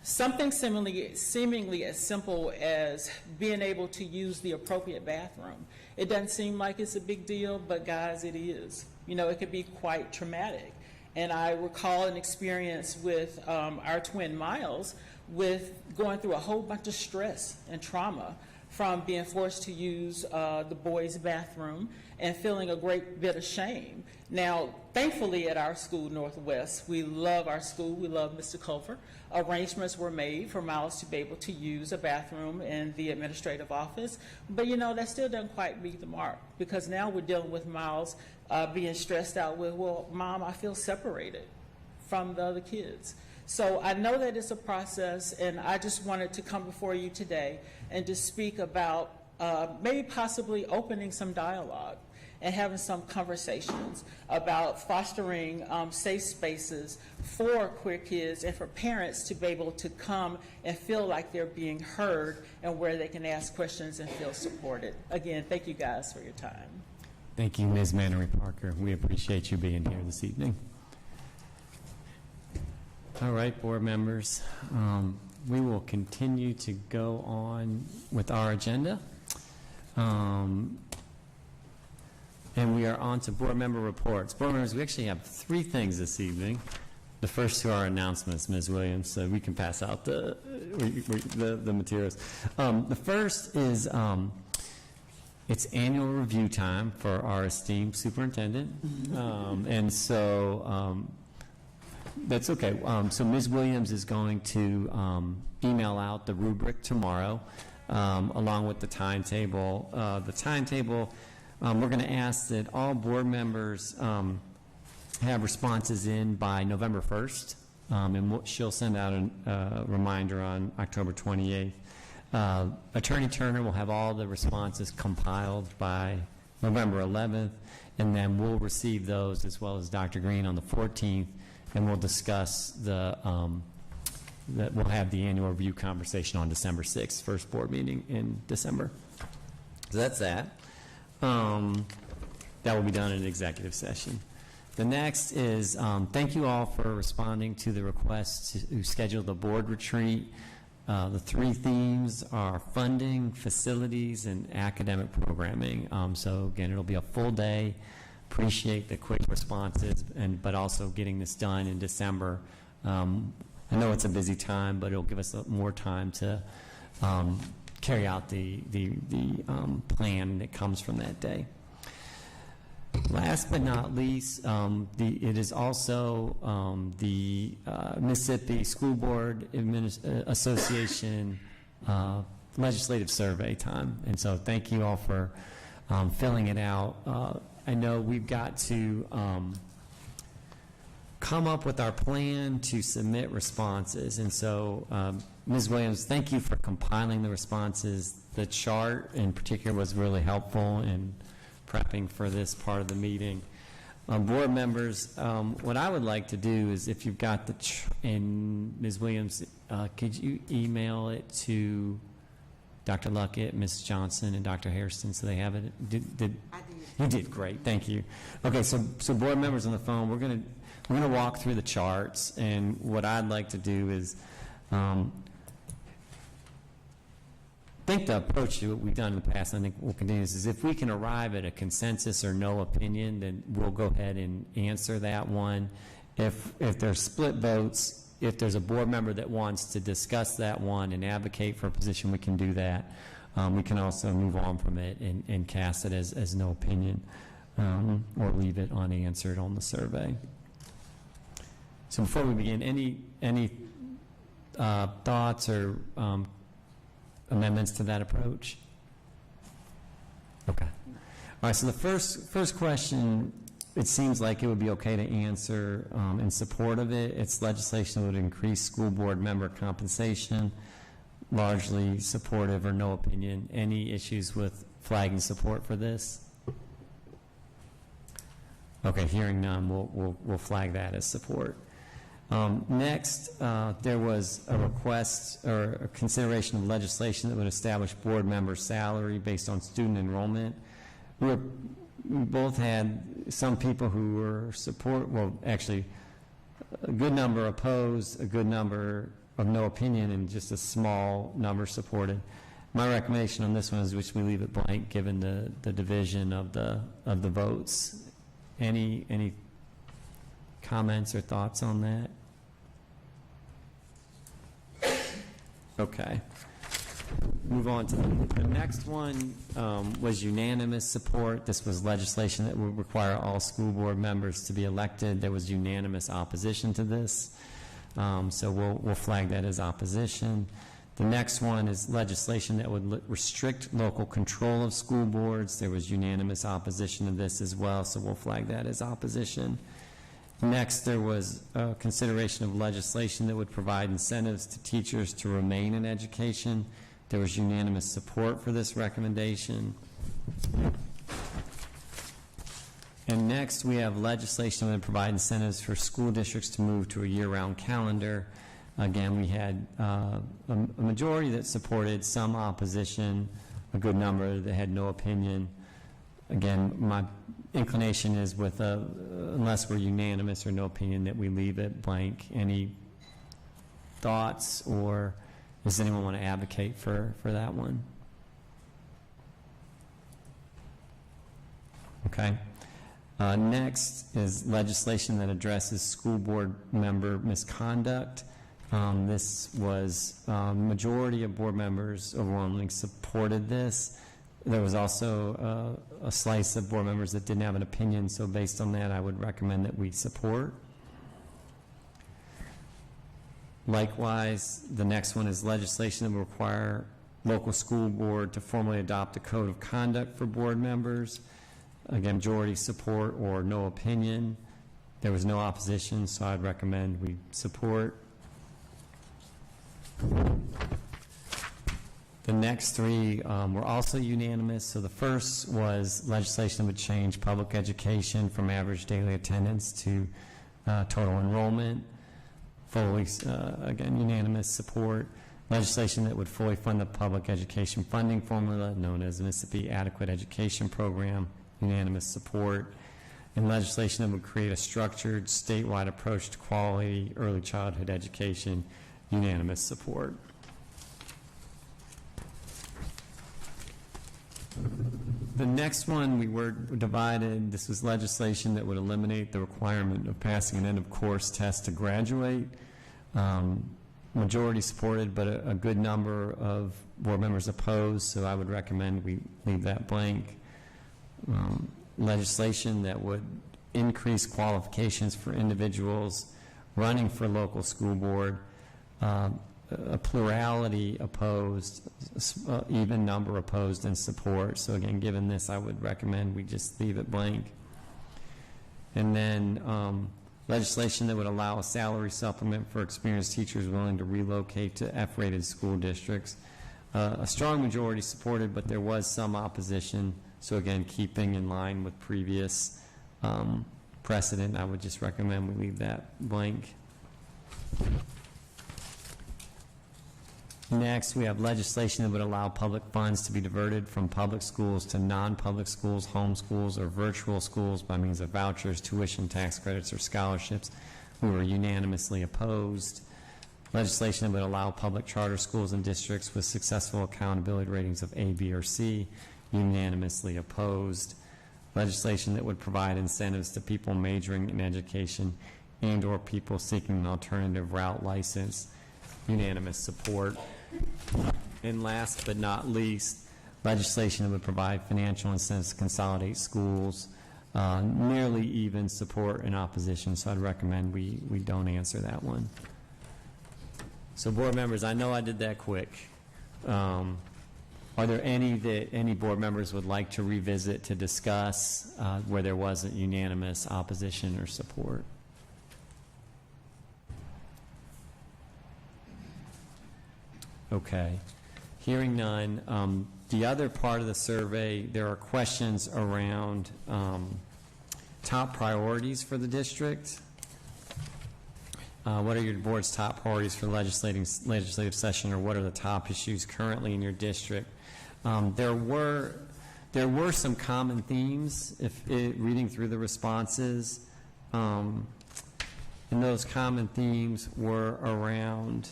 Something seemingly as simple as being able to use the appropriate bathroom. It doesn't seem like it's a big deal, but guys, it is. You know, it could be quite traumatic. And I recall an experience with our twin Miles with going through a whole bunch of stress and trauma from being forced to use the boys' bathroom and feeling a great bit of shame. Now, thankfully at our school, Northwest, we love our school, we love Mr. Culver. Arrangements were made for Miles to be able to use a bathroom in the administrative office, but you know, that still doesn't quite meet the mark, because now we're dealing with Miles being stressed out with, well, Mom, I feel separated from the other kids. So I know that it's a process, and I just wanted to come before you today and to speak about maybe possibly opening some dialogue and having some conversations about fostering safe spaces for queer kids and for parents to be able to come and feel like they're being heard and where they can ask questions and feel supported. Again, thank you guys for your time. Thank you, Ms. Mannery Parker. We appreciate you being here this evening. All right, board members, we will continue to go on with our agenda. And we are on to board member reports. Board members, we actually have 3 things this evening. The first 2 are announcements, Ms. Williams, so we can pass out the materials. The first is it's annual review time for our esteemed superintendent. And so that's okay. So Ms. Williams is going to email out the rubric tomorrow along with the timetable. The timetable, we're going to ask that all board members have responses in by November 1st, and she'll send out a reminder on October 28th. Attorney Turner will have all the responses compiled by November 11th, and then we'll receive those as well as Dr. Green on the 14th, and we'll discuss that we'll have the annual review conversation on December 6th, first board meeting in December. So that's that. That will be done in an executive session. The next is thank you all for responding to the request to schedule the board retreat. The 3 themes are funding, facilities, and academic programming. So again, it'll be a full day. Appreciate the quick responses, but also getting this done in December. I know it's a busy time, but it'll give us more time to carry out the plan that comes from that day. Last but not least, it is also the Mississippi School Board Association legislative survey time. And so thank you all for filling it out. I know we've got to come up with our plan to submit responses. And so, Ms. Williams, thank you for compiling the responses. The chart in particular was really helpful in prepping for this part of the meeting. Board members, what I would like to do is, if you've got and Ms. Williams, could you email it to Dr. Luckett, Ms. Johnson, and Dr. Hairston so they have it? I did. You did, great, thank you. Okay, so board members on the phone, we're gonna walk through the charts, and what I'd like to do is, I think the approach to what we've done in the past, I think we'll continue, is if we can arrive at a consensus or no opinion, then we'll go ahead and answer that one. If there's split votes, if there's a board member that wants to discuss that one and advocate for a position, we can do that. We can also move on from it and cast it as no opinion, or leave it unanswered on the survey. So before we begin, any thoughts or amendments to that approach? Okay. All right, so the first question, it seems like it would be okay to answer in support of it. It's legislation that would increase school board member compensation, largely supportive or no opinion. Any issues with flagging support for this? Okay, hearing none, we'll flag that as support. Next, there was a request or a consideration of legislation that would establish board member salary based on student enrollment. We both had some people who were actually a good number opposed, a good number of no opinion, and just a small number supported. My recommendation on this one is we leave it blank given the division of the votes. Any comments or thoughts on that? Okay. Move on to the next one. Was unanimous support. This was legislation that would require all school board members to be elected. There was unanimous opposition to this, so we'll flag that as opposition. The next one is legislation that would restrict local control of school boards. There was unanimous opposition to this as well, so we'll flag that as opposition. Next, there was consideration of legislation that would provide incentives to teachers to remain in education. There was unanimous support for this recommendation. And next, we have legislation that would provide incentives for school districts to move to a year-round calendar. Again, we had a majority that supported, some opposition, a good number that had no opinion. Again, my inclination is with unless we're unanimous or no opinion, that we leave it blank. Any thoughts, or does anyone want to advocate for that one? Okay. Next is legislation that addresses school board member misconduct. This was majority of board members overwhelmingly supported this. There was also a slice of board members that didn't have an opinion, so based on that, I would recommend that we support. Likewise, the next one is legislation that will require local school board to formally adopt a code of conduct for board members. Again, majority support or no opinion. There was no opposition, so I'd recommend we support. The next three were also unanimous. So the first was legislation that would change public education from average daily attendance to total enrollment. Fully, again, unanimous support. Legislation that would fully fund the public education funding formula known as the Mississippi Adequate Education Program. Unanimous support. And legislation that would create a structured statewide approach to quality early childhood education. Unanimous support. The next one, we were divided. This was legislation that would eliminate the requirement of passing an end-of-course test to graduate. majority supported, but a good number of board members opposed, so I would recommend we leave that blank. Legislation that would increase qualifications for individuals running for local school board, a plurality opposed, even number opposed and support. So again, given this, I would recommend we just leave it blank. And then legislation that would allow a salary supplement for experienced teachers willing to relocate to F-rated school districts. A strong majority supported, but there was some opposition. So again, keeping in line with previous precedent, I would just recommend we leave that blank. Next, we have legislation that would allow public funds to be diverted from public schools to non-public schools, home schools, or virtual schools by means of vouchers, tuition, tax credits, or scholarships. We were unanimously opposed. Legislation that would allow public charter schools and districts with successful accountability ratings of A, B, or C, unanimously opposed. Legislation that would provide incentives to people majoring in education and/or people seeking an alternative route license, unanimous support. And last but not least, legislation that would provide financial incentives to consolidate schools, nearly even support and opposition, so I'd recommend we don't answer that one. So board members, I know I did that quick. Are there any board members would like to revisit to discuss where there wasn't unanimous opposition or support? Okay. Hearing none. The other part of the survey, there are questions around top priorities for the district. What are your board's top priorities for the legislative session, or what are the top issues currently in your district? There were some common themes reading through the responses, and those common themes were around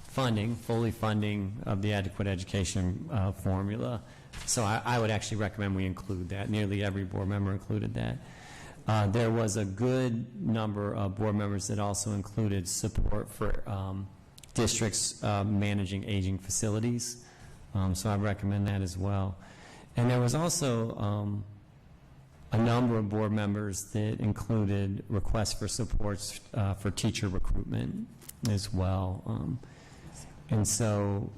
funding, fully funding of the adequate education formula. So I would actually recommend we include that. Nearly every board member included that. There was a good number of board members that also included support for districts managing aging facilities. So I recommend that as well. And there was also a number of board members that included requests for supports for teacher recruitment as well. And so,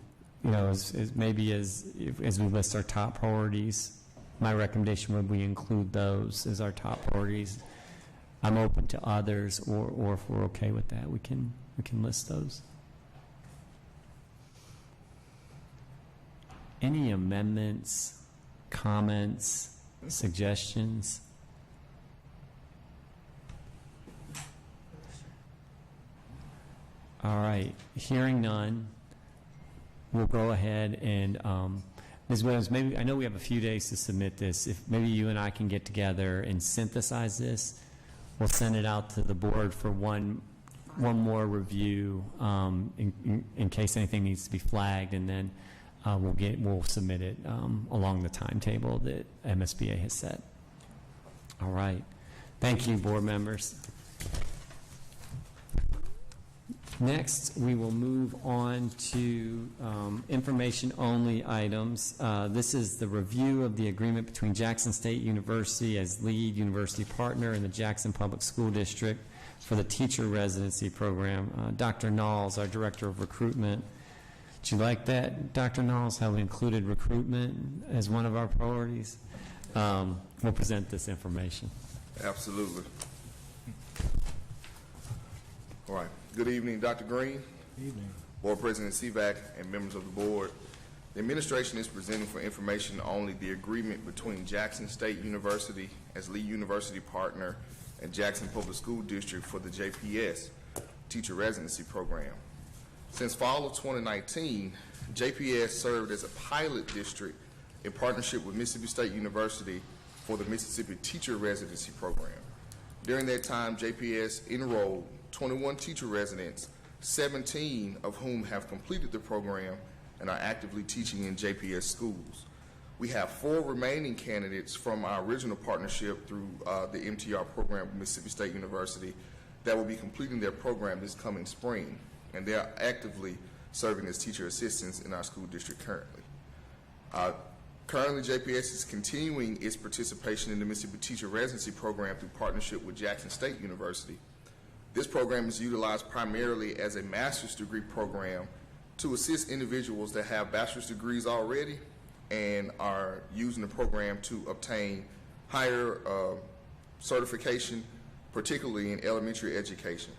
you know, maybe as we list our top priorities, my recommendation would we include those as our top priorities. I'm open to others, or if we're okay with that, we can list those. Any amendments, comments, suggestions? All right, hearing none, we'll go ahead and Ms. Williams, maybe, I know we have a few days to submit this. If maybe you and I can get together and synthesize this, we'll send it out to the board for one more review in case anything needs to be flagged, and then we'll submit it along the timetable that MSBA has set. All right. Thank you, board members. Next, we will move on to information-only items. This is the review of the agreement between Jackson State University as lead university partner and the Jackson Public School District for the teacher residency program. Dr. Knowles, our Director of Recruitment. Did you like that, Dr. Knowles, how we included recruitment as one of our priorities? We'll present this information. Absolutely. All right. Good evening, Dr. Green. Good evening. Board President CVAC and members of the board. The administration is presenting for information only the agreement between Jackson State University as lead university partner and Jackson Public School District for the JPS teacher residency program. Since fall of 2019, JPS served as a pilot district in partnership with Mississippi State University for the Mississippi Teacher Residency Program. During that time, JPS enrolled 21 teacher residents, 17 of whom have completed the program and are actively teaching in JPS schools. We have 4 remaining candidates from our original partnership through the MTR program with Mississippi State University that will be completing their program this coming spring. and they are actively serving as teacher assistants in our school district currently. Currently, JPS is continuing its participation in the Mississippi Teacher Residency Program through partnership with Jackson State University. This program is utilized primarily as a master's degree program to assist individuals that have bachelor's degrees already and are using the program to obtain higher certification, particularly in elementary education.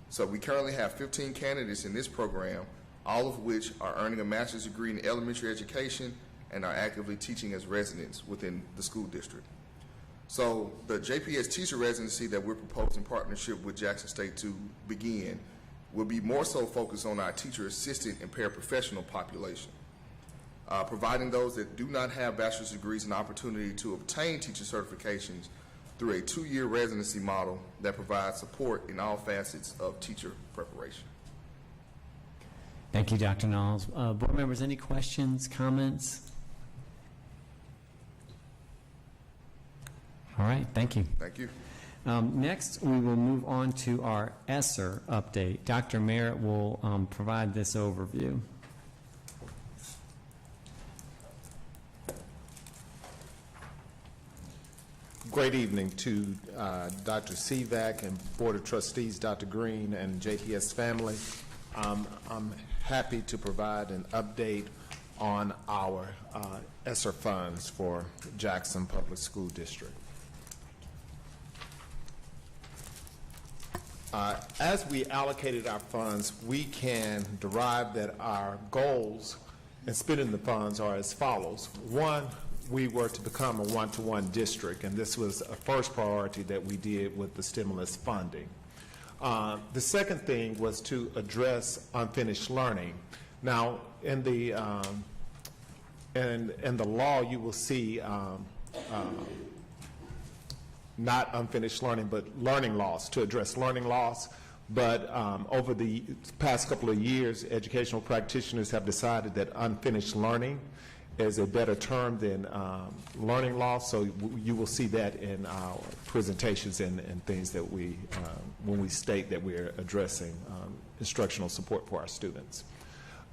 So we currently have 15 candidates in this program, all of which are earning a master's degree in elementary education and are actively teaching as residents within the school district. So the JPS teacher residency that we're proposing partnership with Jackson State to begin will be more so focused on our teacher assistant and paraprofessional population, providing those that do not have bachelor's degrees an opportunity to obtain teacher certifications through a 2-year residency model that provides support in all facets of teacher preparation. Thank you, Dr. Knowles. Board members, any questions, comments? All right, thank you. Thank you. Next, we will move on to our ESSER update. Dr. Merritt will provide this overview. Great evening to Dr. Sivak and Board of Trustees, Dr. Green, and JPS family. I'm happy to provide an update on our ESSER funds for Jackson Public School District. As we allocated our funds, we can derive that our goals in spending the funds are as follows. One, we were to become a one-to-one district, and this was a first priority that we did with the stimulus funding. The second thing was to address unfinished learning. Now, in the law, you will see not unfinished learning, but learning loss, to address learning loss. But over the past couple of years, educational practitioners have decided that unfinished learning is a better term than learning loss. So you will see that in our presentations and things that we, when we state that we're addressing instructional support for our students.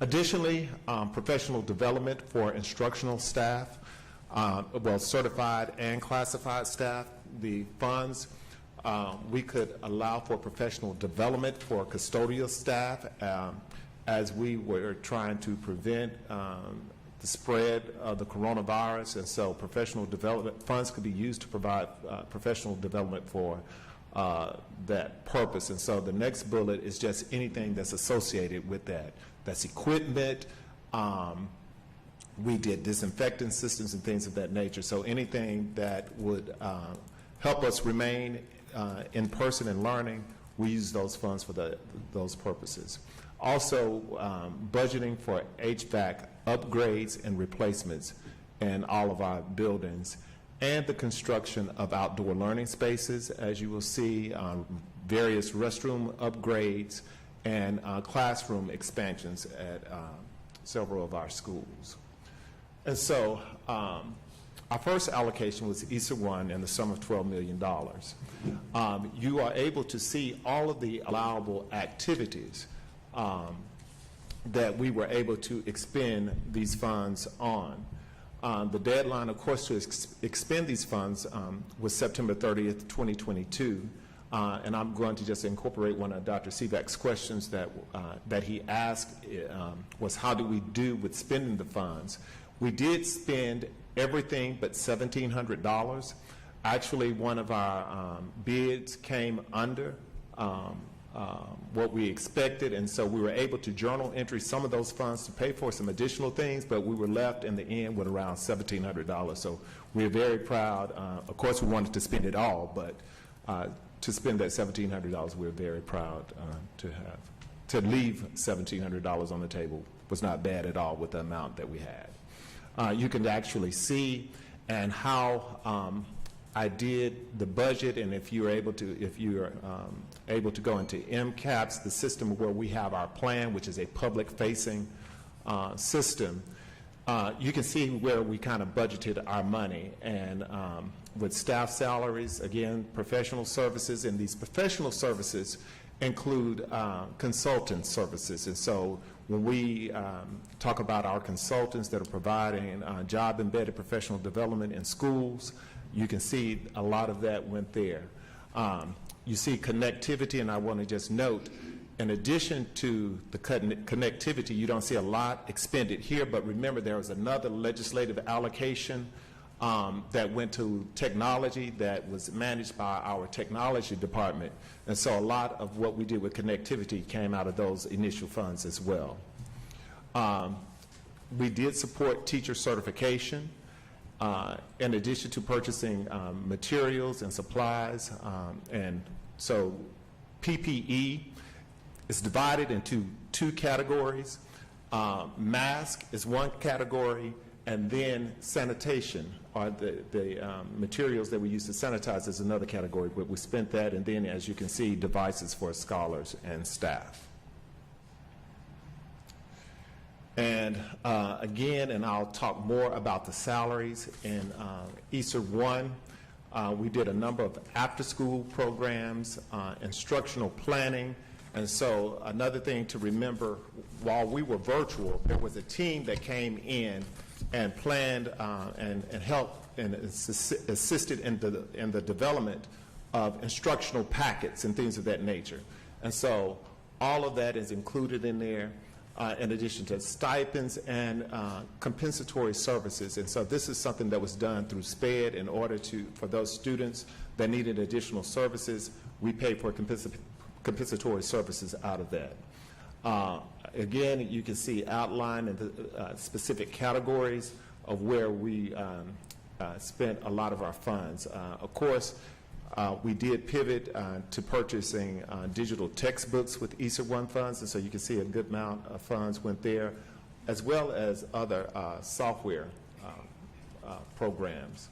Additionally, professional development for instructional staff, well, certified and classified staff, the funds, we could allow for professional development for custodial staff as we were trying to prevent the spread of the coronavirus, and so professional development funds could be used to provide professional development for that purpose. And so the next bullet is just anything that's associated with that. That's equipment. We did disinfectant systems and things of that nature. So anything that would help us remain in person and learning, we use those funds for those purposes. Also, budgeting for HVAC upgrades and replacements in all of our buildings, and the construction of outdoor learning spaces, as you will see, various restroom upgrades and classroom expansions at several of our schools. And so our first allocation was ESSER 1 in the sum of $12 million. You are able to see all of the allowable activities that we were able to expend these funds on. The deadline, of course, to expend these funds was September 30th, 2022. And I'm going to just incorporate one of Dr. Sivak's questions that he asked was how do we do with spending the funds? We did spend everything but $1,700. Actually, one of our bids came under what we expected, and so we were able to journal entry some of those funds to pay for some additional things, but we were left in the end with around $1,700. So we're very proud. Of course, we wanted to spend it all, but to spend that $1,700, we're very proud to have. To leave $1,700 on the table was not bad at all with the amount that we had. You can actually see and how I did the budget, and if you're able to, go into MCAPS, the system where we have our plan, which is a public-facing system, you can see where we kind of budgeted our money. And with staff salaries, again, professional services, and these professional services include consultant services. And so when we talk about our consultants that are providing job-embedded professional development in schools, you can see a lot of that went there. You see connectivity, and I want to just note, in addition to the connectivity, you don't see a lot expended here, but remember there was another legislative allocation that went to technology that was managed by our technology department. And so a lot of what we did with connectivity came out of those initial funds as well. We did support teacher certification in addition to purchasing materials and supplies. And so PPE is divided into two categories. Mask is one category, and then sanitation, or the materials that we use to sanitize, is another category. But we spent that, and then, as you can see, devices for scholars and staff. And again, and I'll talk more about the salaries in ESER 1. We did a number of after-school programs, instructional planning. And so another thing to remember, while we were virtual, there was a team that came in and planned and helped and assisted in the development of instructional packets and things of that nature. And so all of that is included in there, in addition to stipends and compensatory services. And so this is something that was done through SPED in order for those students that needed additional services. We paid for compensatory services out of that. Again, you can see outlined in the specific categories of where we spent a lot of our funds. Of course, we did pivot to purchasing digital textbooks with ESER 1 funds, and so you can see a good amount of funds went there, as well as other software programs.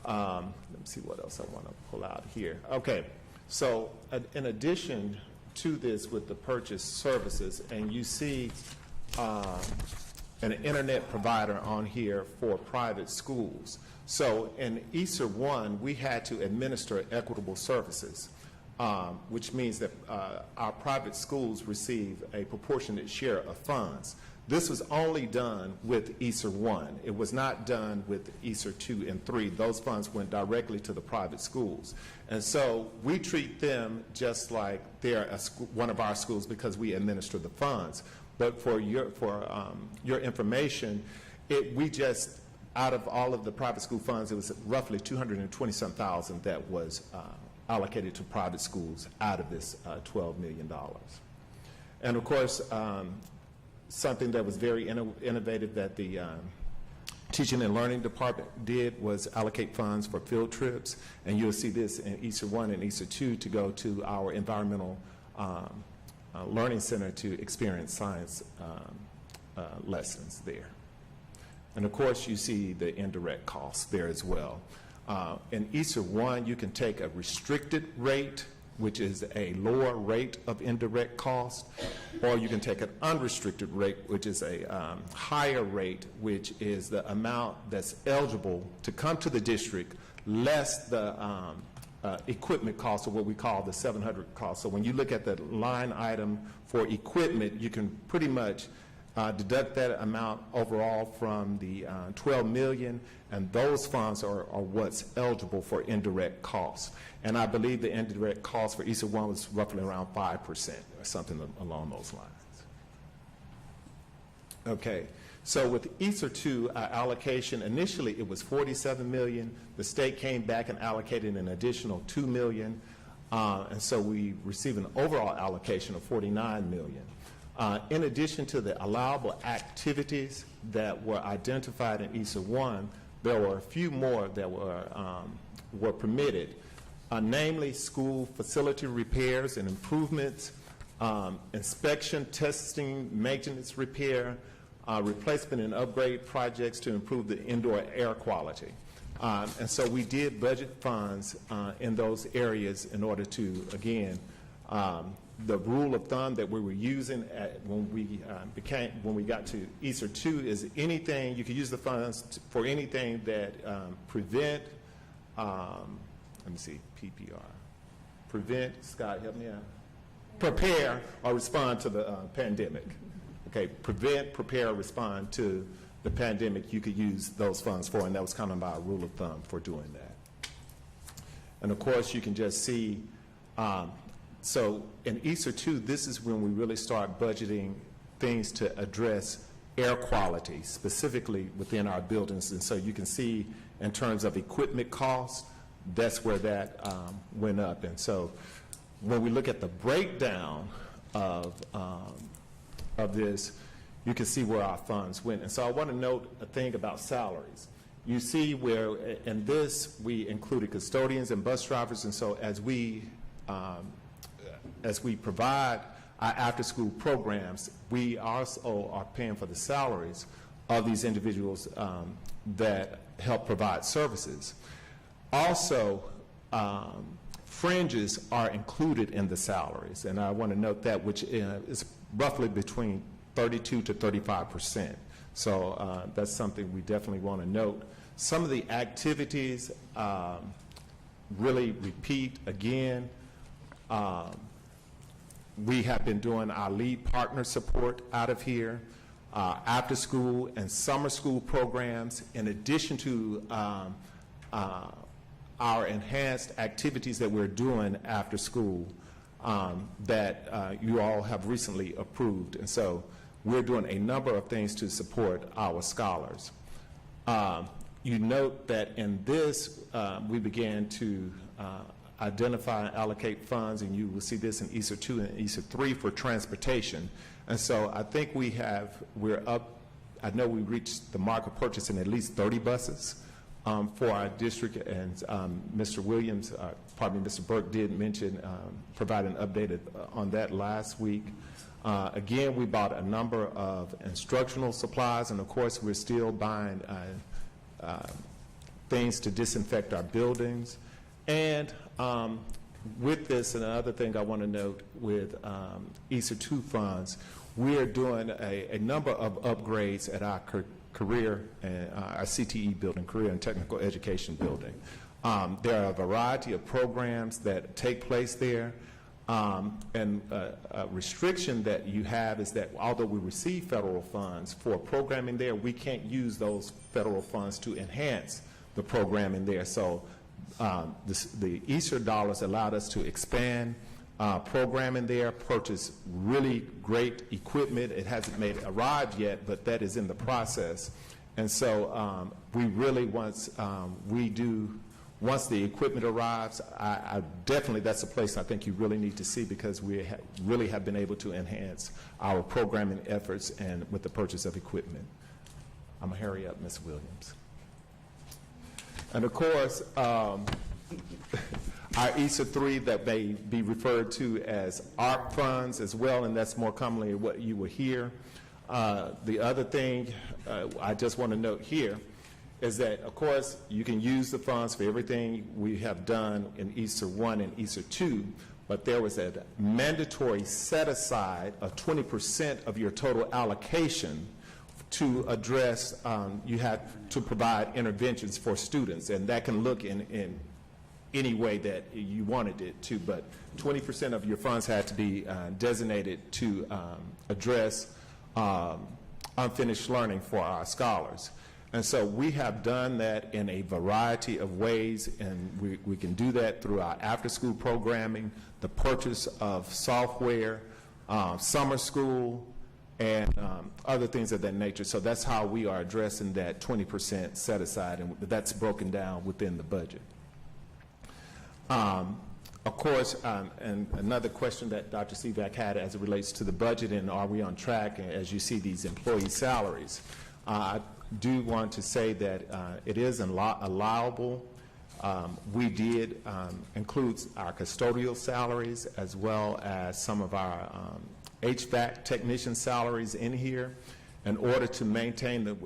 Let me see what else I want to pull out here. Okay, so in addition to this with the purchase services, and you see an internet provider on here for private schools. So in ESER 1, we had to administer equitable services, which means that our private schools receive a proportionate share of funds. This was only done with ESER 1. It was not done with ESER 2 and 3. Those funds went directly to the private schools. And so we treat them just like they're one of our schools because we administer the funds. But for your information, we just, out of all of the private school funds, it was roughly $220,000 that was allocated to private schools out of this $12 million. And of course, something that was very innovative that the Teaching and Learning Department did was allocate funds for field trips, and you'll see this in ESER 1 and ESER 2 to go to our Environmental Learning Center to experience science lessons there. And of course, you see the indirect costs there as well. In ESER 1, you can take a restricted rate, which is a lower rate of indirect cost, or you can take an unrestricted rate, which is a higher rate, which is the amount that's eligible to come to the district, less the equipment cost, or what we call the 700 cost. So when you look at the line item for equipment, you can pretty much deduct that amount overall from the 12 million, and those funds are what's eligible for indirect costs. And I believe the indirect cost for ESER 1 was roughly around 5% or something along those lines. Okay, so with ESER 2 allocation, initially it was 47 million. The state came back and allocated an additional 2 million, and so we received an overall allocation of 49 million. In addition to the allowable activities that were identified in ESER 1, there were a few more that were permitted, namely school facility repairs and improvements, inspection, testing, maintenance, repair, replacement and upgrade projects to improve the indoor air quality. And so we did budget funds in those areas in order to, again, the rule of thumb that we were using when we got to ESER 2 is anything, you can use the funds for anything that prevent, let me see, PPR. Prevent, Scott, help me out. prepare, or respond to the pandemic. Okay, prevent, prepare, respond to the pandemic, you could use those funds for, and that was kind of our rule of thumb for doing that. And of course, you can just see, so in ESER 2, this is when we really start budgeting things to address air quality, specifically within our buildings. And so you can see in terms of equipment costs, that's where that went up. And so when we look at the breakdown of this, you can see where our funds went. And so I want to note a thing about salaries. You see where in this we included custodians and bus drivers, and so as we provide our after-school programs, we also are paying for the salaries of these individuals that help provide services. Also, fringes are included in the salaries, and I want to note that, which is roughly between 32 to 35%. So that's something we definitely want to note. Some of the activities really repeat again. We have been doing our lead partner support out of here, after school and summer school programs, in addition to our enhanced activities that we're doing after school that you all have recently approved. And so we're doing a number of things to support our scholars. You note that in this, we began to identify and allocate funds, and you will see this in ESER 2 and ESER 3 for transportation. And so I think we're up, I know we reached the mark of purchasing at least 30 buses for our district, and Mr. Williams, Mr. Burke did mention, provide an update on that last week. Again, we bought a number of instructional supplies, and of course we're still buying things to disinfect our buildings. And with this, and another thing I want to note with ESER 2 funds, we are doing a number of upgrades at our career and our CTE building, Career and Technical Education building. There are a variety of programs that take place there. And a restriction that you have is that although we receive federal funds for programming there, we can't use those federal funds to enhance the programming there. So the ESER dollars allowed us to expand programming there, purchase really great equipment. It hasn't arrived yet, but that is in the process. And so we really, once the equipment arrives, I definitely, that's a place I think you really need to see, because we really have been able to enhance our programming efforts and with the purchase of equipment. I'm going to hurry up, Ms. Williams. And of course, our ESER 3 that may be referred to as ARP funds as well, and that's more commonly what you will hear. The other thing I just want to note here is that, of course, you can use the funds for everything we have done in ESER 1 and ESER 2, but there was a mandatory set-aside of 20% of your total allocation to address, you have to provide interventions for students, and that can look in any way that you wanted it to, but 20% of your funds had to be designated to address unfinished learning for our scholars. And so we have done that in a variety of ways, and we can do that through our after-school programming, the purchase of software, summer school, and other things of that nature. So that's how we are addressing that 20% set aside, and that's broken down within the budget. Of course, and another question that Dr. Sivak had as it relates to the budget and are we on track as you see these employee salaries. I do want to say that it is allowable. We did include our custodial salaries as well as some of our HVAC technician salaries in here in order to maintain,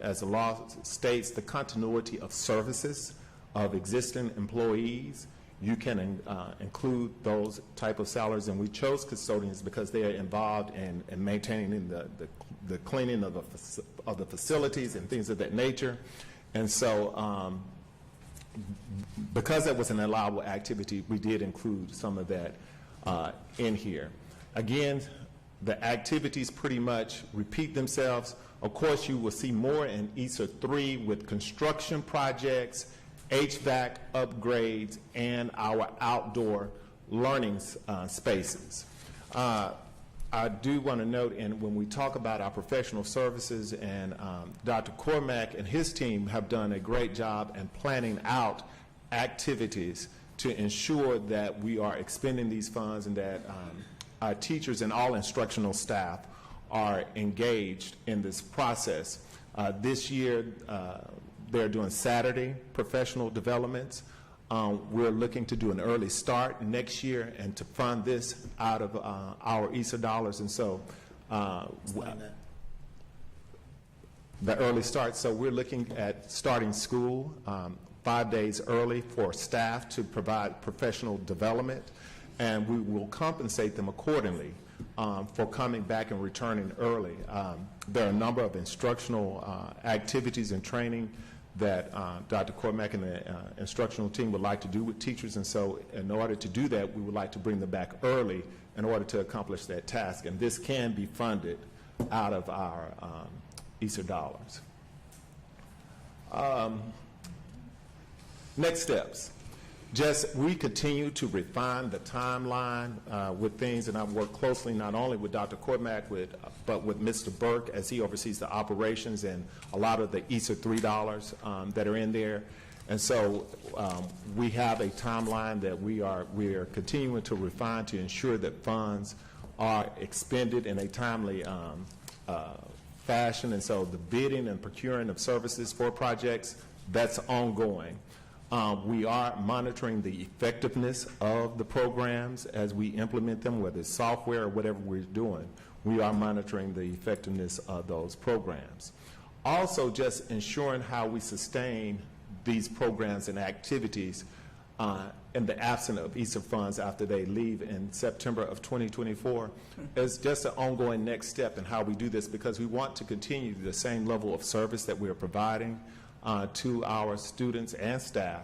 as the law states, the continuity of services of existing employees. You can include those type of salaries, and we chose custodians because they are involved in maintaining the cleaning of the facilities and things of that nature. And so because that was an allowable activity, we did include some of that in here. Again, the activities pretty much repeat themselves. Of course, you will see more in ESER 3 with construction projects, HVAC upgrades, and our outdoor learning spaces. I do want to note, and when we talk about our professional services, and Dr. Cormack and his team have done a great job in planning out activities to ensure that we are expending these funds and that our teachers and all instructional staff are engaged in this process. This year, they're doing Saturday professional developments. We're looking to do an early start next year and to fund this out of our ESER dollars. And so the early start, so we're looking at starting school 5 days early for staff to provide professional development, and we will compensate them accordingly for coming back and returning early. There are a number of instructional activities and training that Dr. Cormack and the instructional team would like to do with teachers, and so in order to do that, we would like to bring them back early in order to accomplish that task, and this can be funded out of our ESER dollars. Next steps. Just we continue to refine the timeline with things, and I've worked closely not only with Dr. Cormack, but with Mr. Burke as he oversees the operations and a lot of the ESER 3 dollars that are in there. And so we have a timeline that we are continuing to refine to ensure that funds are expended in a timely fashion. And so the bidding and procuring of services for projects, that's ongoing. We are monitoring the effectiveness of the programs as we implement them, whether it's software or whatever we're doing. We are monitoring the effectiveness of those programs. Also, just ensuring how we sustain these programs and activities in the absence of ESER funds after they leave in September of 2024 is just an ongoing next step in how we do this, because we want to continue the same level of service that we are providing to our students and staff,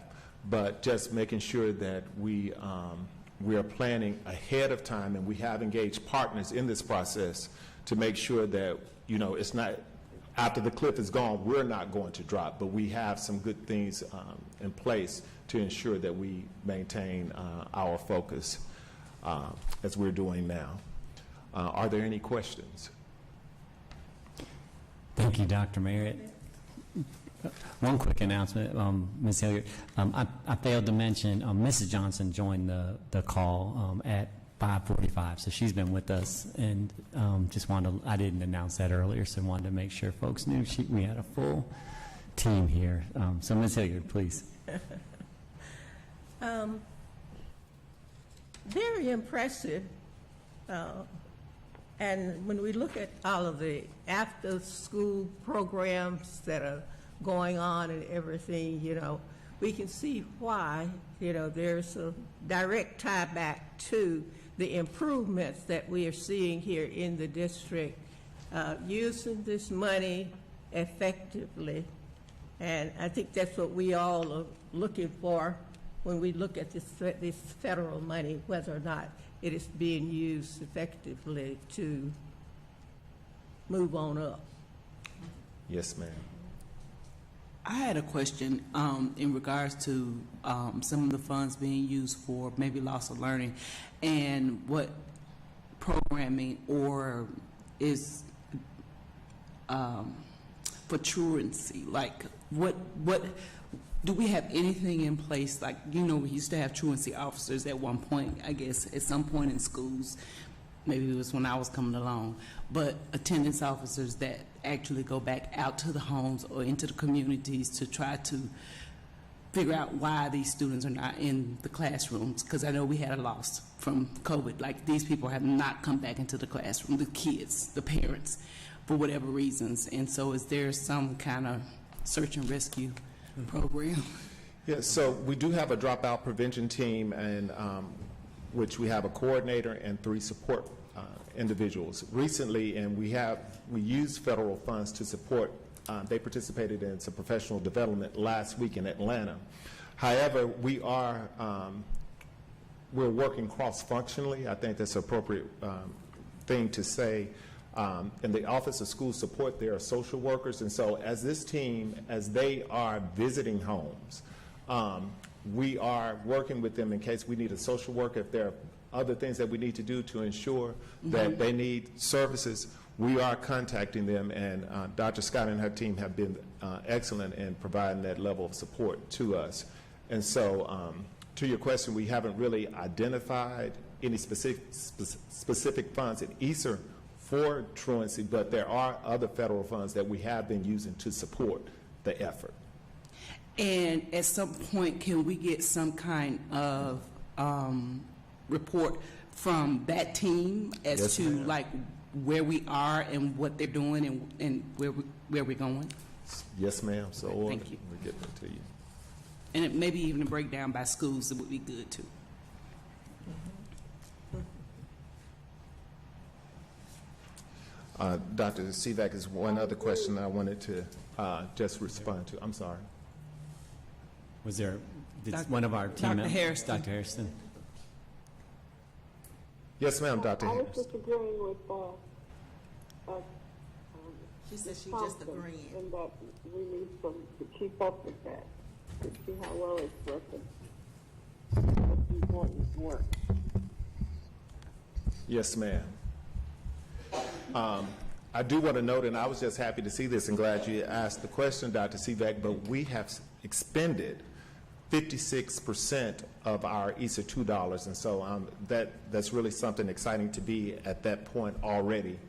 but just making sure that we are planning ahead of time, and we have engaged partners in this process to make sure that, you know, it's not after the cliff is gone, we're not going to drop, but we have some good things in place to ensure that we maintain our focus as we're doing now. Are there any questions? Thank you, Dr. Merritt. One quick announcement, Ms. Hilliard. I failed to mention Mrs. Johnson joined the call at 5:45, so she's been with us, and just wanted to, I didn't announce that earlier, so wanted to make sure folks knew we had a full team here. So Ms. Hilliard, please. Very impressive. And when we look at all of the after-school programs that are going on and everything, you know, we can see why, you know, there's a direct tie back to the improvements that we are seeing here in the district, using this money effectively. And I think that's what we all are looking for when we look at this federal money, whether or not it is being used effectively to move on up. Yes, ma'am. I had a question in regards to some of the funds being used for maybe loss of learning, and what programming or is for truancy. Like, what do we have anything in place? Like, you know, we used to have truancy officers at one point, I guess, at some point in schools. Maybe it was when I was coming along, but attendance officers that actually go back out to the homes or into the communities to try to figure out why these students are not in the classrooms, because I know we had a loss from COVID. Like, these people have not come back into the classroom, the kids, the parents, for whatever reasons. And so is there some kind of search and rescue program? Yeah, so we do have a dropout prevention team, and which we have a coordinator and 3 support individuals. Recently, and we used federal funds to support, they participated in some professional development last week in Atlanta. However, we are we're working cross-functionally. I think that's an appropriate thing to say. In the Office of School Support, there are social workers, and so as this team, as they are visiting homes, we are working with them in case we need a social worker. If there are other things that we need to do to ensure that they need services, we are contacting them, and Dr. Scott and her team have been excellent in providing that level of support to us. And so, to your question, we haven't really identified any specific funds in ESSER for truancy, but there are other federal funds that we have been using to support the effort. And at some point, can we get some kind of report from that team as Yes, to ma'am. like where we are and what they're doing and where we're going? Yes, ma'am. So Thank you. we'll get that to you. And it maybe even a breakdown by schools, it would be good too. Dr. Sivak, is one other question I wanted to just respond to. I'm sorry. Was there, did Doc- one of our team Dr. members? Harrison. Dr. Harrison? Yes, ma'am, Dr. I was Harris. disagreeing with She said she just Thompson, agreeing. and that we need to keep up with that, to see how well it's working. What's important work. Yes, ma'am. I do want to note, and I was just happy to see this and glad you asked the question, Dr. Sivak, but we have expended 56% of our ESSER $2, and so that's really something exciting to be at that point already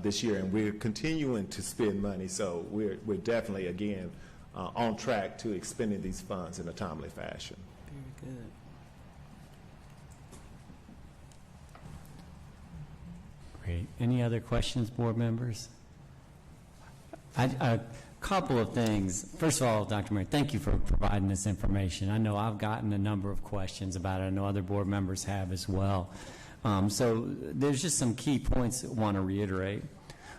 this year, and we're continuing to spend money, so we're definitely, again, on track to expending these funds in a timely fashion. Very good. Great. Any other questions, board members? A couple of things. First of all, Dr. Murray, thank you for providing this information. I know I've gotten a number of questions about it. I know other board members have as well. So there's just some key points I want to reiterate.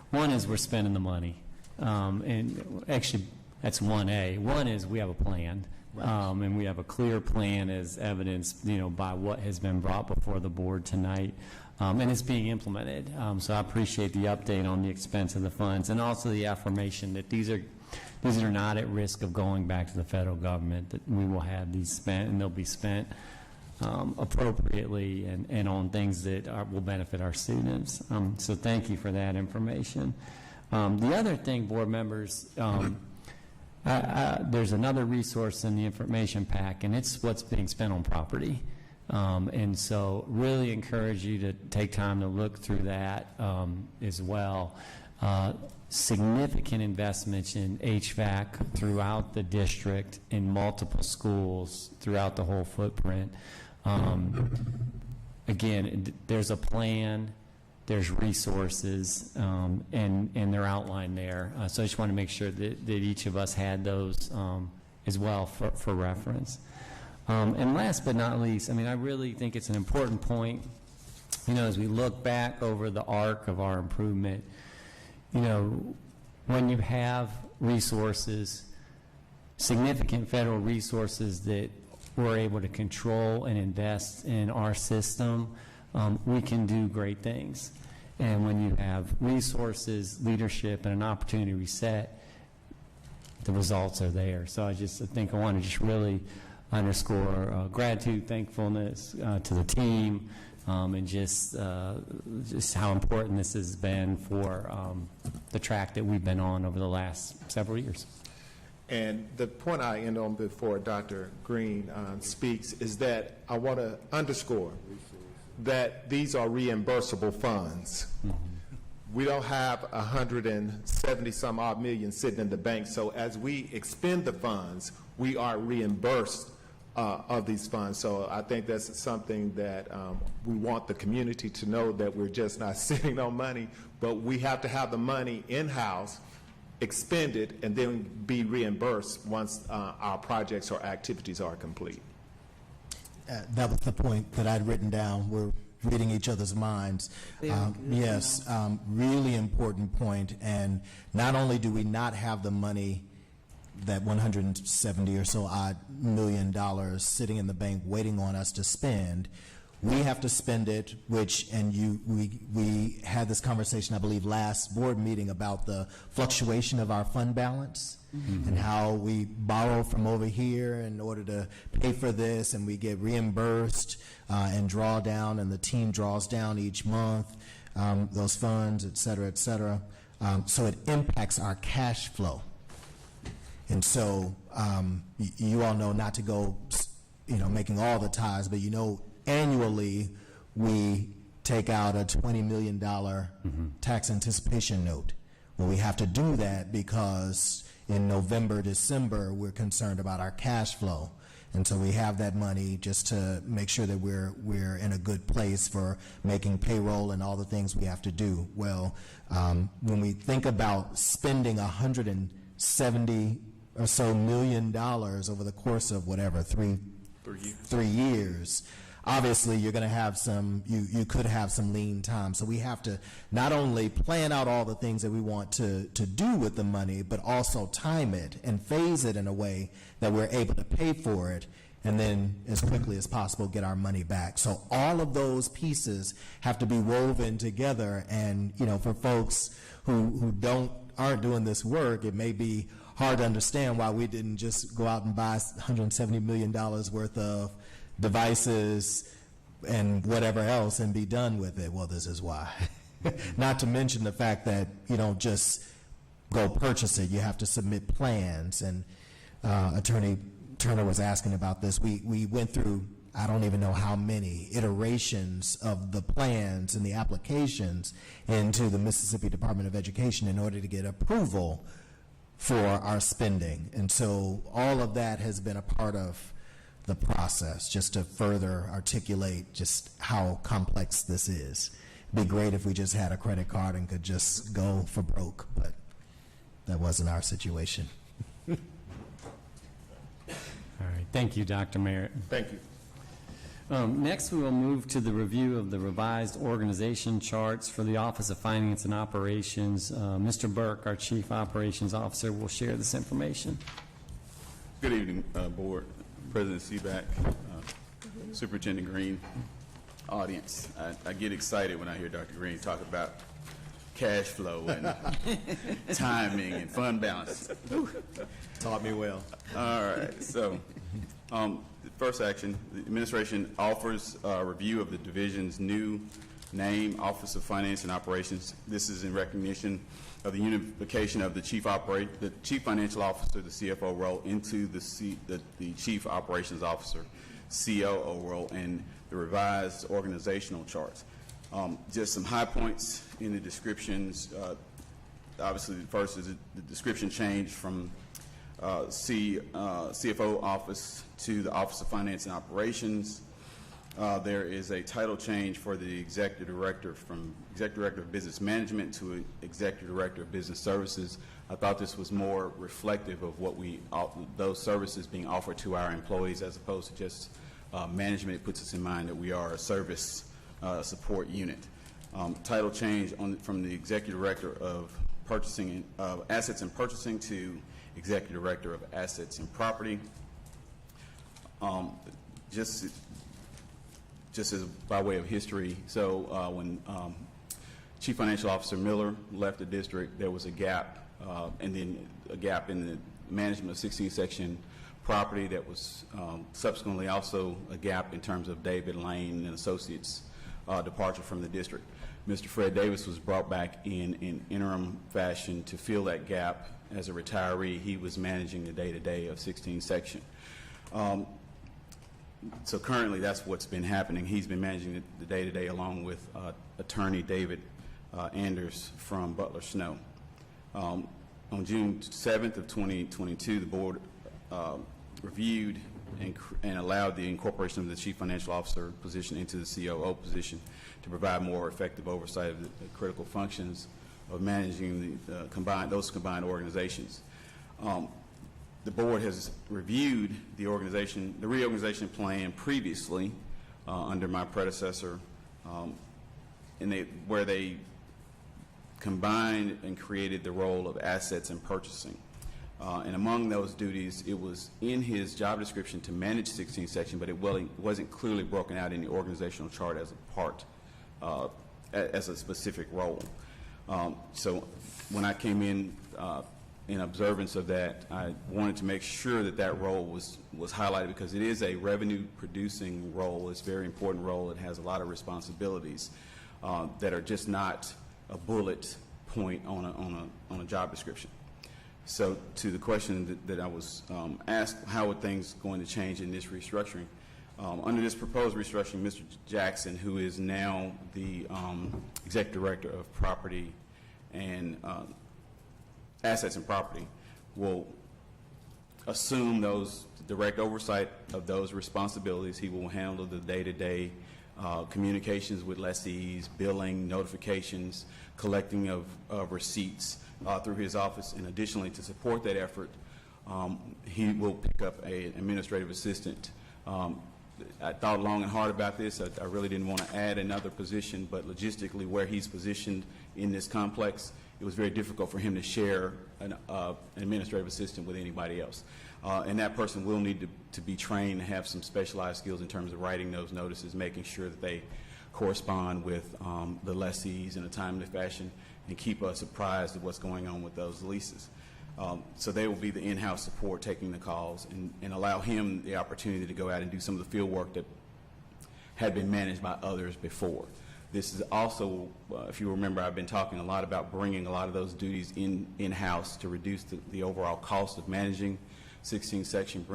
One is we're spending the money. And actually, that's 1A. One is we have a plan. And we have a clear plan as evidenced, by what has been brought before the board tonight. And it's being implemented. So I appreciate the update on the expense of the funds and also the affirmation that these are not at risk of going back to the federal government, that we will have these spent and they'll be spent appropriately and on things that will benefit our students. So thank you for that information. The other thing, board members, there's another resource in the information pack, and it's what's being spent on property. And so really encourage you to take time to look through that as well. Significant investments in HVAC throughout the district in multiple schools throughout the whole footprint. Again, there's a plan, there's resources, and they're outlined there. So I just want to make sure that each of us had those as well for reference. And last but not least, I really think it's an important point, as we look back over the arc of our improvement, when you have resources, significant federal resources that we're able to control and invest in our system, we can do great things. And when you have resources, leadership, and an opportunity to reset, the results are there. So I think I want to just really underscore gratitude, thankfulness to the team, and just how important this has been for the track that we've been on over the last several years. And the point I end on before Dr. Green speaks is that I want to underscore that these are reimbursable funds. Mm-hmm. We don't have 170 some odd million sitting in the bank, so as we expend the funds, we are reimbursed of these funds. So I think that's something that we want the community to know, that we're just not sitting on money, but we have to have the money in-house, expended, and then be reimbursed once our projects or activities are complete. That was the point that I'd written down. We're reading each other's minds. Yes, really important point. And not only do we not have the money, that 170 or so odd $1 million sitting in the bank waiting on us to spend, We have to spend it, we had this conversation, I believe, last board meeting about the fluctuation of our fund balance and how we borrow from over here in order to pay for this, and we get reimbursed and draw down, and the team draws down each month those funds, et cetera, et cetera. So it impacts our cash flow. And so you all know not to go, making all the ties, but annually we take out a $20 million tax anticipation note. Well, we have to do that because in November, December, we're concerned about our cash flow. And so we have that money just to make sure that we're in a good place for making payroll and all the things we have to do. Well, when we think about spending $170 or so million over the course of whatever, three years, obviously you're going to have you could have some lean time. So we have to not only plan out all the things that we want to do with the money, but also time it and phase it in a way that we're able to pay for it and then as quickly as possible get our money back. So all of those pieces have to be woven together, and for folks who aren't doing this work, it may be hard to understand why we didn't just go out and buy $170 million worth of devices and whatever else and be done with it. Well, this is why. Not to mention the fact that you don't just go purchase it. You have to submit plans. And Attorney Turner was asking about this. We went through, I don't even know how many iterations of the plans and the applications into the Mississippi Department of Education in order to get approval for our spending. And so all of that has been a part of the process, just to further articulate just how complex this is. It'd be great if we just had a credit card and could just go for broke, but that wasn't our situation. All right, thank you, Dr. Merritt. Thank you. Next, we will move to the review of the revised organization charts for the Office of Finance and Operations. Mr. Burke, our Chief Operations Officer, will share this information. Good evening, Board, President Seaback, Superintendent Green, audience. I get excited when I hear Dr. Green talk about cash flow and timing and fund balance. Taught me well. All right, so the first action, the administration offers a review of the division's new name, Office of Finance and Operations. This is in recognition of the unification of the Chief Financial Officer, the CFO role, into the Chief Operations Officer, COO role, and the revised organizational charts. Just some high points in the descriptions. Obviously, the first is the description change from CFO office to the Office of Finance and Operations. There is a title change for the Executive Director from Executive Director of Business Management to Executive Director of Business Services. I thought this was more reflective of what those services being offered to our employees as opposed to just management. It puts us in mind that we are a service support unit. Title change from the Executive Director of Purchasing Assets and Purchasing to Executive Director of Assets and Property. Just as by way of history, so when Chief Financial Officer Miller left the district, there was a gap, and then a gap in the management of 16 section property. That was subsequently also a gap in terms of David Lane and Associates' departure from the district. Mr. Fred Davis was brought back in interim fashion to fill that gap. As a retiree, he was managing the day-to-day of 16 section. So currently, that's what's been happening. He's been managing the day-to-day along with Attorney David Anders from Butler Snow. On June 7th of 2022, the board reviewed and allowed the incorporation of the Chief Financial Officer position into the COO position to provide more effective oversight of the critical functions of managing those combined organizations. The board has reviewed the reorganization plan previously under my predecessor, where they combined and created the role of assets and purchasing. And among those duties, it was in his job description to manage 16 section, but it wasn't clearly broken out in the organizational chart as a part, as a specific role. So when I came in observance of that, I wanted to make sure that that role was highlighted, because it is a revenue-producing role. It's a very important role. It has a lot of responsibilities that are just not a bullet point on a job description. So to the question that I was asked, how are things going to change in this restructuring? Under this proposed restructuring, Mr. Jackson, who is now the Executive Director of Property and Assets and Property, will assume those direct oversight of those responsibilities. He will handle the day-to-day communications with lessees, billing, notifications, collecting of receipts through his office. And additionally, to support that effort, he will pick up an administrative assistant. I thought long and hard about this. I really didn't want to add another position, but logistically, where he's positioned in this complex, it was very difficult for him to share an administrative assistant with anybody else. And that person will need to be trained to have some specialized skills in terms of writing those notices, making sure that they correspond with the lessees in a timely fashion, and keep us apprised of what's going on with those leases. So they will be the in-house support taking the calls, and allow him the opportunity to go out and do some of the field work that had been managed by others before. This is also, if you remember, I've been talking a lot about bringing a lot of those duties in-house to reduce the overall cost of managing 16 section.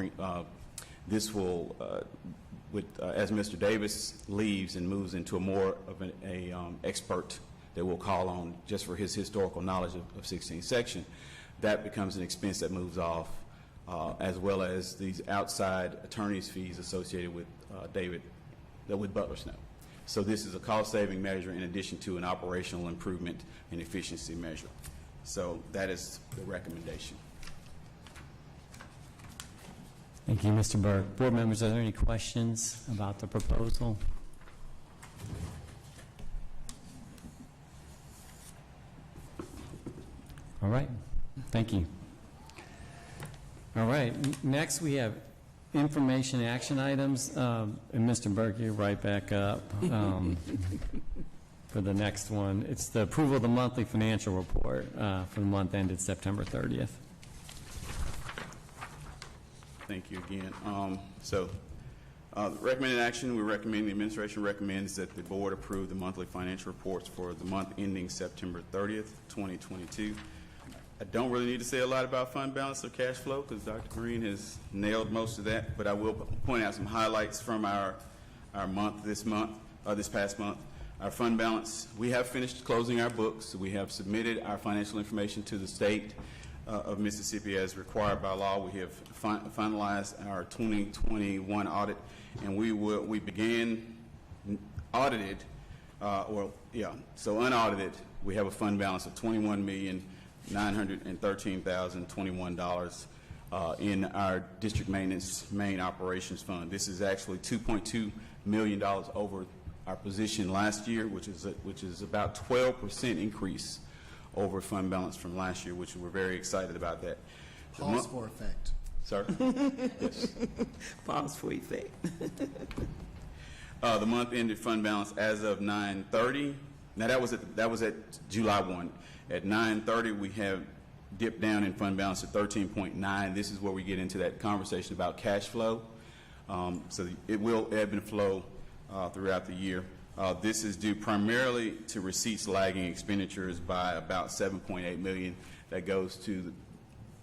This will, as Mr. Davis leaves and moves into a more of an expert that we'll call on just for his historical knowledge of 16 section, that becomes an expense that moves off, as well as these outside attorney's fees associated with with Butler Snow. So this is a cost-saving measure in addition to an operational improvement and efficiency measure. So that is the recommendation. Thank you, Mr. Burke. Board members, are there any questions about the proposal? All right. Thank you. All right. Next, we have information action items. And Mr. Burke, you're right back up for the next one. It's the approval of the monthly financial report for the month ended September 30th. Thank you again. Recommended action, the administration recommends that the board approve the monthly financial reports for the month ending September 30th, 2022. I don't really need to say a lot about fund balance or cash flow because Dr. Green has nailed most of that, but I will point out some highlights from our month, this past month. Our fund balance, we have finished closing our books. We have submitted our financial information to the state of Mississippi as required by law. We have finalized our 2021 audit, and we began audited, so unaudited, we have a fund balance of $21,913,021 in our district maintenance main operations fund. This is actually $2.2 million over our position last year, which is about 12% increase over fund balance from last year, which we're very excited about that. Pause for effect. Sir? Yes. Pause for effect. The month ended fund balance as of 9/30. Now that was at July 1. At 9/30, we have dipped down in fund balance to 13.9. This is where we get into that conversation about cash flow. So it will ebb and flow throughout the year. This is due primarily to receipts lagging expenditures by about $7.8 million. That goes to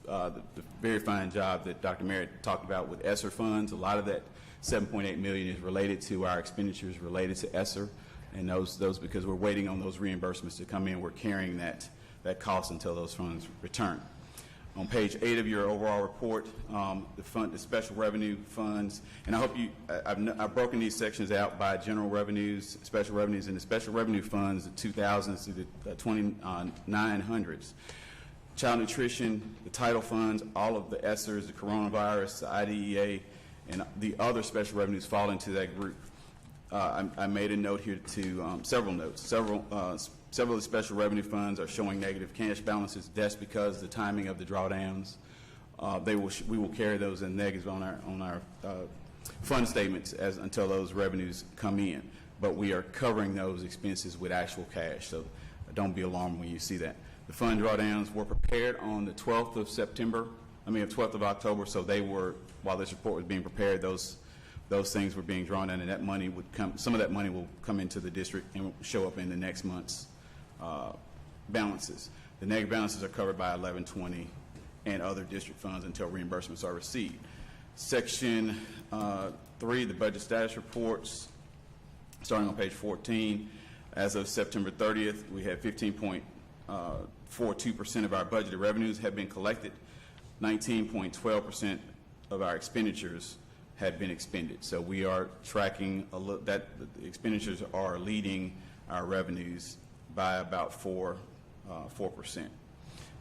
the very fine job that Dr. Merritt talked about with ESSER funds. A lot of that $7.8 million is related to our expenditures related to ESSER, and those because we're waiting on those reimbursements to come in. We're carrying that cost until those funds return. On page 8 of your overall report, the special revenue funds, and I hope I've broken these sections out by general revenues, special revenues, and the special revenue funds, the 2000s through the 2900s. Child nutrition, the title funds, all of the ESSERs, the coronavirus, the IDEA, and the other special revenues fall into that group. I made a note here to several notes. Several of the special revenue funds are showing negative cash balances. That's because the timing of the drawdowns we will carry those in negatives on our fund statements until those revenues come in. But we are covering those expenses with actual cash, so don't be alarmed when you see that. The fund drawdowns were prepared on the 12th of October, so they were, while this report was being prepared, those things were being drawn down, and that money would come, some of that money will come into the district and show up in the next month's balances. The negative balances are covered by 1120 and other district funds until reimbursements are received. Section 3, the budget status reports, starting on page 14. As of September 30th, we had 15.42% of our budgeted revenues have been collected. 19.12% of our expenditures had been expended. So we are tracking that the expenditures are leading our revenues by about 4%.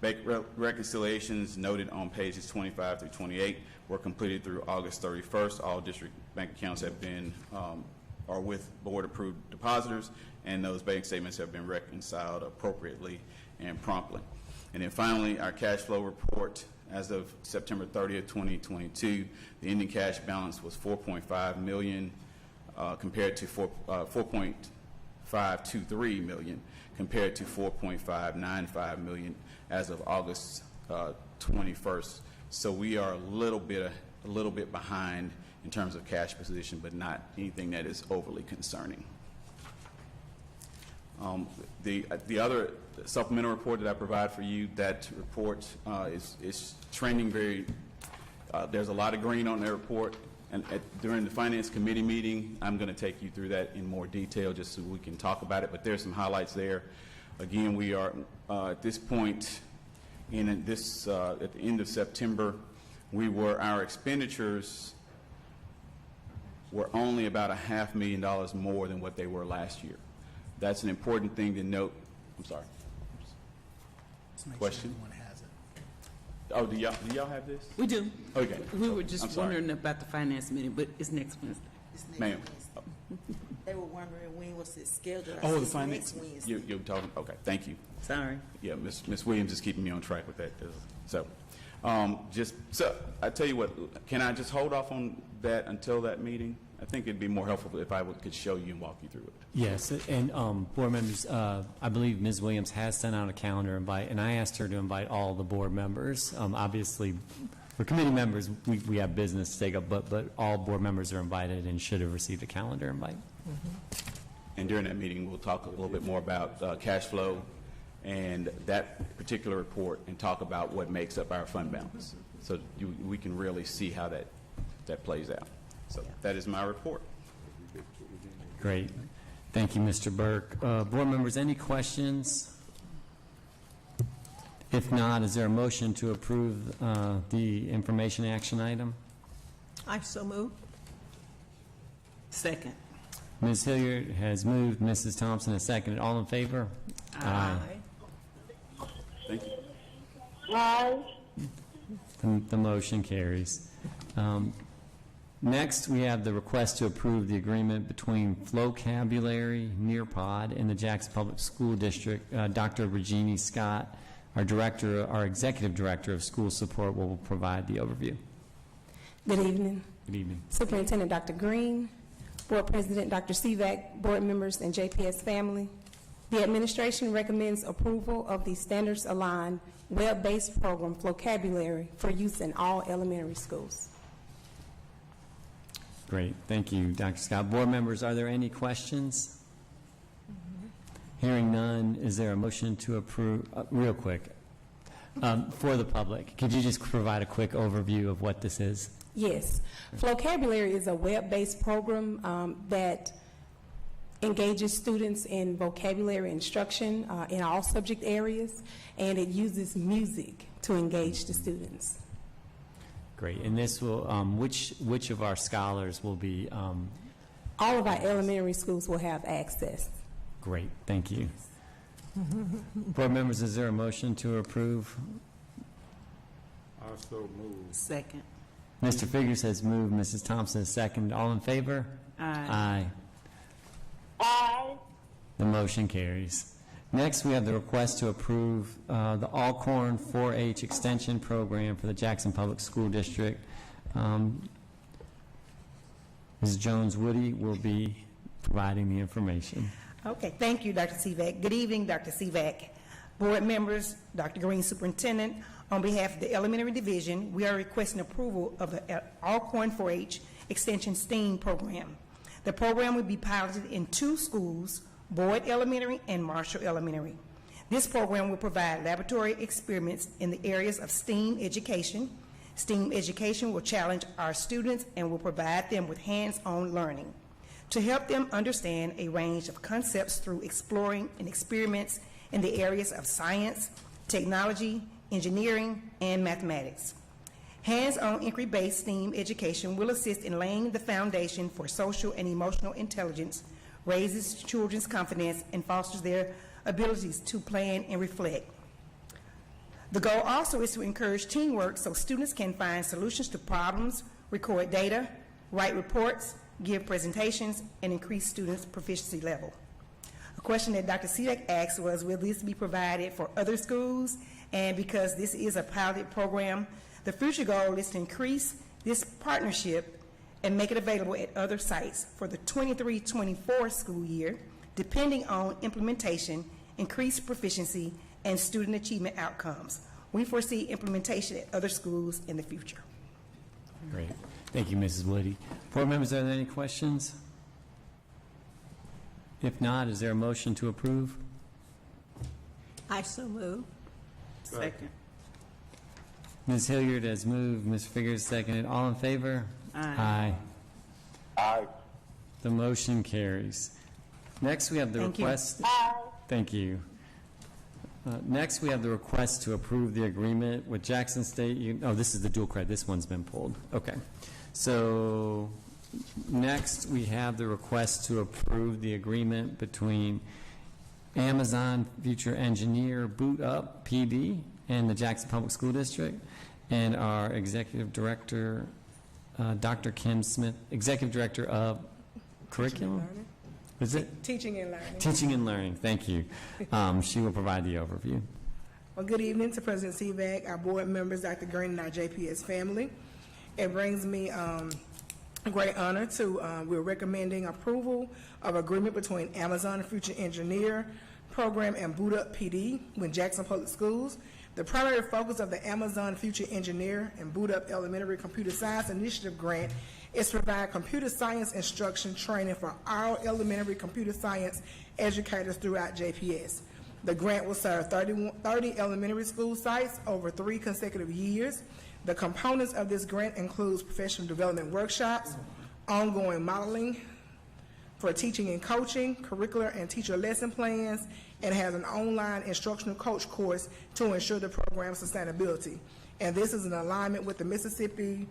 Bank reconciliations noted on pages 25 through 28 were completed through August 31st. All district bank accounts have been are with board-approved depositors, and those bank statements have been reconciled appropriately and promptly. And then finally, our cash flow report as of September 30th, 2022, the ending cash balance was $4.5 million compared to $4.523 million compared to $4.595 million as of August 21st. So we are a little bit behind in terms of cash position, but not anything that is overly concerning. The other supplemental report that I provide for you, that report is trending very, there's a lot of green on that report, and during the Finance Committee meeting, I'm going to take you through that in more detail just so we can talk about it, but there's some highlights there. Again, we are at this point, at the end of September, our expenditures were only about $500,000 more than what they were last year. That's an important thing to note. I'm sorry. Question? Oh, do y'all have this? We do. Okay. We were just wondering about the finance meeting, but it's next Wednesday. Ma'am. They were wondering when was it scheduled. Oh, the finance. You're talking. Okay, thank you. Sorry. Yeah, Miss Williams is keeping me on track with that. So I tell you what. Can I just hold off on that until that meeting? I think it'd be more helpful if I could show you and walk you through it. Yes, and board members, I believe Ms. Williams has sent out a calendar invite, and I asked her to invite all the board members. Obviously, for committee members, we have business to take up, but all board members are invited and should have received a calendar invite. And during that meeting, we'll talk a little bit more about cash flow and that particular report, and talk about what makes up our fund balance, so we can really see how that plays out. So that is my report. Great. Thank you, Mr. Burke. Board members, any questions? If not, is there a motion to approve the information action item? I so move. Second. Ms. Hilliard has moved. Mrs. Thompson has seconded. All in favor? Aye. Thank you. Aye. The motion carries. Next, we have the request to approve the agreement between Flocabulary Nearpod and the Jackson Public School District. Dr. Regina Scott, our Executive Director of School Support, will provide the overview. Good evening. Good evening. Superintendent Dr. Green, Board President Dr. Sivak, board members, and JPS family. The administration recommends approval of the standards-aligned web-based program Flocabulary for use in all elementary schools. Great. Thank you, Dr. Scott. Board members, are there any questions? Hearing none, is there a motion to approve? Real quick, for the public, could you just provide a quick overview of what this is? Yes. Flocabulary is a web-based program that engages students in vocabulary instruction in all subject areas, and it uses music to engage the students. Great. And this will, which of our scholars will be? All of our elementary schools will have access. Great. Thank you. Board members, is there a motion to approve? Also move. Second. Mr. Figures has moved. Mrs. Thompson has seconded. All in favor? Aye. Aye. Aye. The motion carries. Next, we have the request to approve the Alcorn 4-H Extension Program for the Jackson Public School District. Ms. Jones-Woody will be providing the information. Okay, thank you, Dr. Sivak. Good evening, Dr. Sivak. Board members, Dr. Green, Superintendent, on behalf of the Elementary Division, we are requesting approval of the Alcorn 4-H Extension STEAM program. The program will be piloted in 2 schools, Boyd Elementary and Marshall Elementary. This program will provide laboratory experiments in the areas of STEAM education. STEAM education will challenge our students and will provide them with hands-on learning to help them understand a range of concepts through exploring and experiments in the areas of science, technology, engineering, and mathematics. Hands-on inquiry-based STEAM education will assist in laying the foundation for social and emotional intelligence, raises children's confidence, and fosters their abilities to plan and reflect. The goal also is to encourage teamwork so students can find solutions to problems, record data, write reports, give presentations, and increase students' proficiency level. A question that Dr. Sivak asked was, will this be provided for other schools? And because this is a pilot program, the future goal is to increase this partnership and make it available at other sites for the 23-24 school year, depending on implementation, increased proficiency, and student achievement outcomes. We foresee implementation at other schools in the future. Great. Thank you, Mrs. Woody. Board members, are there any questions? If not, is there a motion to approve? I so move. Second. Ms. Hilliard has moved, Ms. Figurs seconded. All in favor? Aye. Aye. The motion carries. Next, we have the Thank you. request. Thank you. Next, we have the request to approve the agreement with Jackson State. Oh, this is the dual credit. This one's been pulled. Okay. So next, we have the request to approve the agreement between Amazon Future Engineer Boot Up PD and the Jackson Public School District, and our Executive Director, Dr. Kim Smith, Executive Director of Curriculum. Is it? Teaching and Learning. Teaching and Learning, thank you. She will provide the overview. Well, good evening to President Sivak, our board members, Dr. Green, and our JPS family. It brings me a great honor to, we're recommending approval of agreement between Amazon Future Engineer Program and Boot Up PD with Jackson Public Schools. The primary focus of the Amazon Future Engineer and Boot Up Elementary Computer Science Initiative Grant is to provide computer science instruction training for all elementary computer science educators throughout JPS. The grant will serve 30 elementary school sites over 3 consecutive years. The components of this grant includes professional development workshops, ongoing modeling for teaching and coaching, curricular and teacher lesson plans, and has an online instructional coach course to ensure the program's sustainability. And this is in alignment with the Mississippi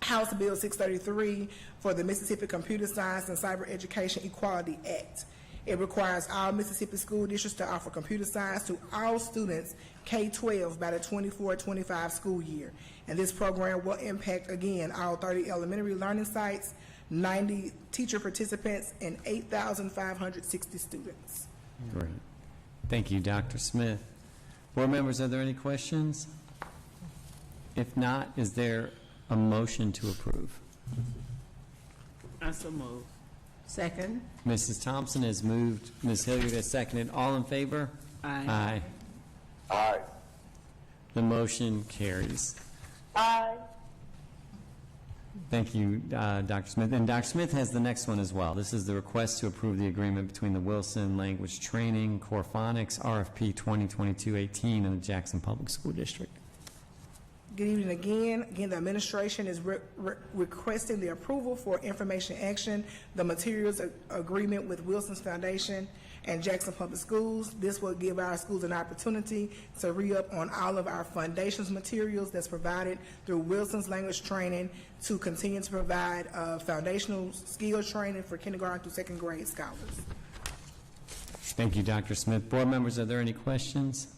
House Bill 633 for the Mississippi Computer Science and Cyber Education Equality Act. It requires all Mississippi school districts to offer computer science to all students K-12 by the 24-25 school year. And this program will impact, again, all 30 elementary learning sites, 90 teacher participants, and 8,560 students. Great. Thank you, Dr. Smith. Board members, are there any questions? If not, is there a motion to approve? I so move. Second. Mrs. Thompson has moved. Ms. Hilliard has seconded. All in favor? Aye. Aye. Aye. The motion carries. Aye. Thank you, Dr. Smith. And Dr. Smith has the next one as well. This is the request to approve the agreement between the Wilson Language Training Core Phonics RFP 2022-18 and the Jackson Public School District. Good evening again. Again, the administration is requesting the approval for information action, the materials agreement with Wilson's Foundation and Jackson Public Schools. This will give our schools an opportunity to re-up on all of our foundations materials that's provided through Wilson's Language Training to continue to provide foundational skills training for kindergarten through second grade scholars. Thank you, Dr. Smith. Board members, are there any questions?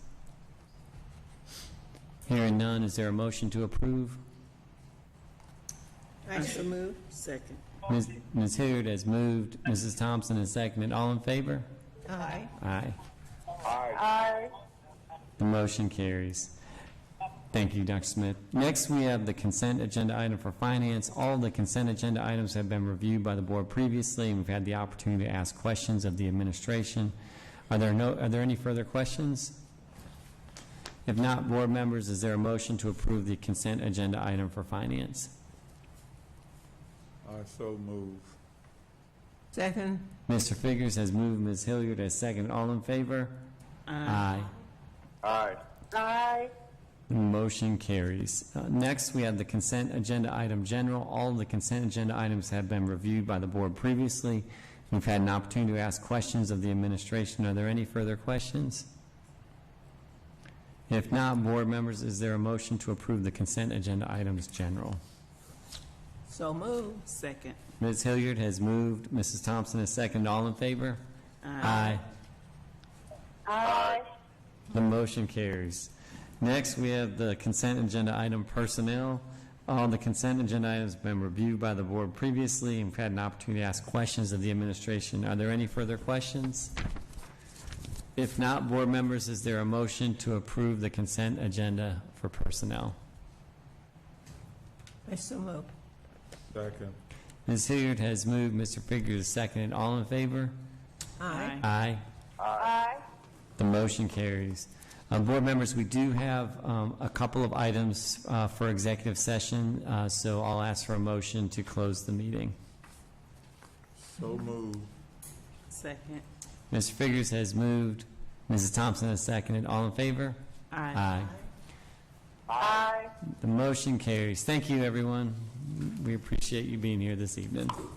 Hearing none, is there a motion to approve? I so move. Second. Ms. Hilliard has moved. Mrs. Thompson has seconded. All in favor? Aye. Aye. Aye. The motion carries. Thank you, Dr. Smith. Next, we have the consent agenda item for finance. All the consent agenda items have been reviewed by the board previously, and we've had the opportunity to ask questions of the administration. Are there any further questions? If not, board members, is there a motion to approve the consent agenda item for finance? I so move. Second. Mr. Figurs has moved, Ms. Hilliard has seconded. All in favor? Aye. Aye. Aye. The motion carries. Next, we have the consent agenda item general. All of the consent agenda items have been reviewed by the board previously. We've had an opportunity to ask questions of the administration. Are there any further questions? If not, board members, is there a motion to approve the consent agenda items general? So moved. Second. Ms. Hilliard has moved. Mrs. Thompson has seconded. All in favor? Aye. Aye. The motion carries. Next, we have the consent agenda item personnel. All the consent agenda items have been reviewed by the board previously, and we've had an opportunity to ask questions of the administration. Are there any further questions? If not, board members, is there a motion to approve the consent agenda for personnel? I so move. Second. Ms. Hilliard has moved. Mr. Figurs has seconded. All in favor? Aye. Aye. Aye. The motion carries. Board members, we do have a couple of items for executive session, so I'll ask for a motion to close the meeting. So move. Second. Mr. Figurs has moved. Mrs. Thompson has seconded. All in favor? Aye. Aye. The motion carries. Thank you, everyone. We appreciate you being here this evening.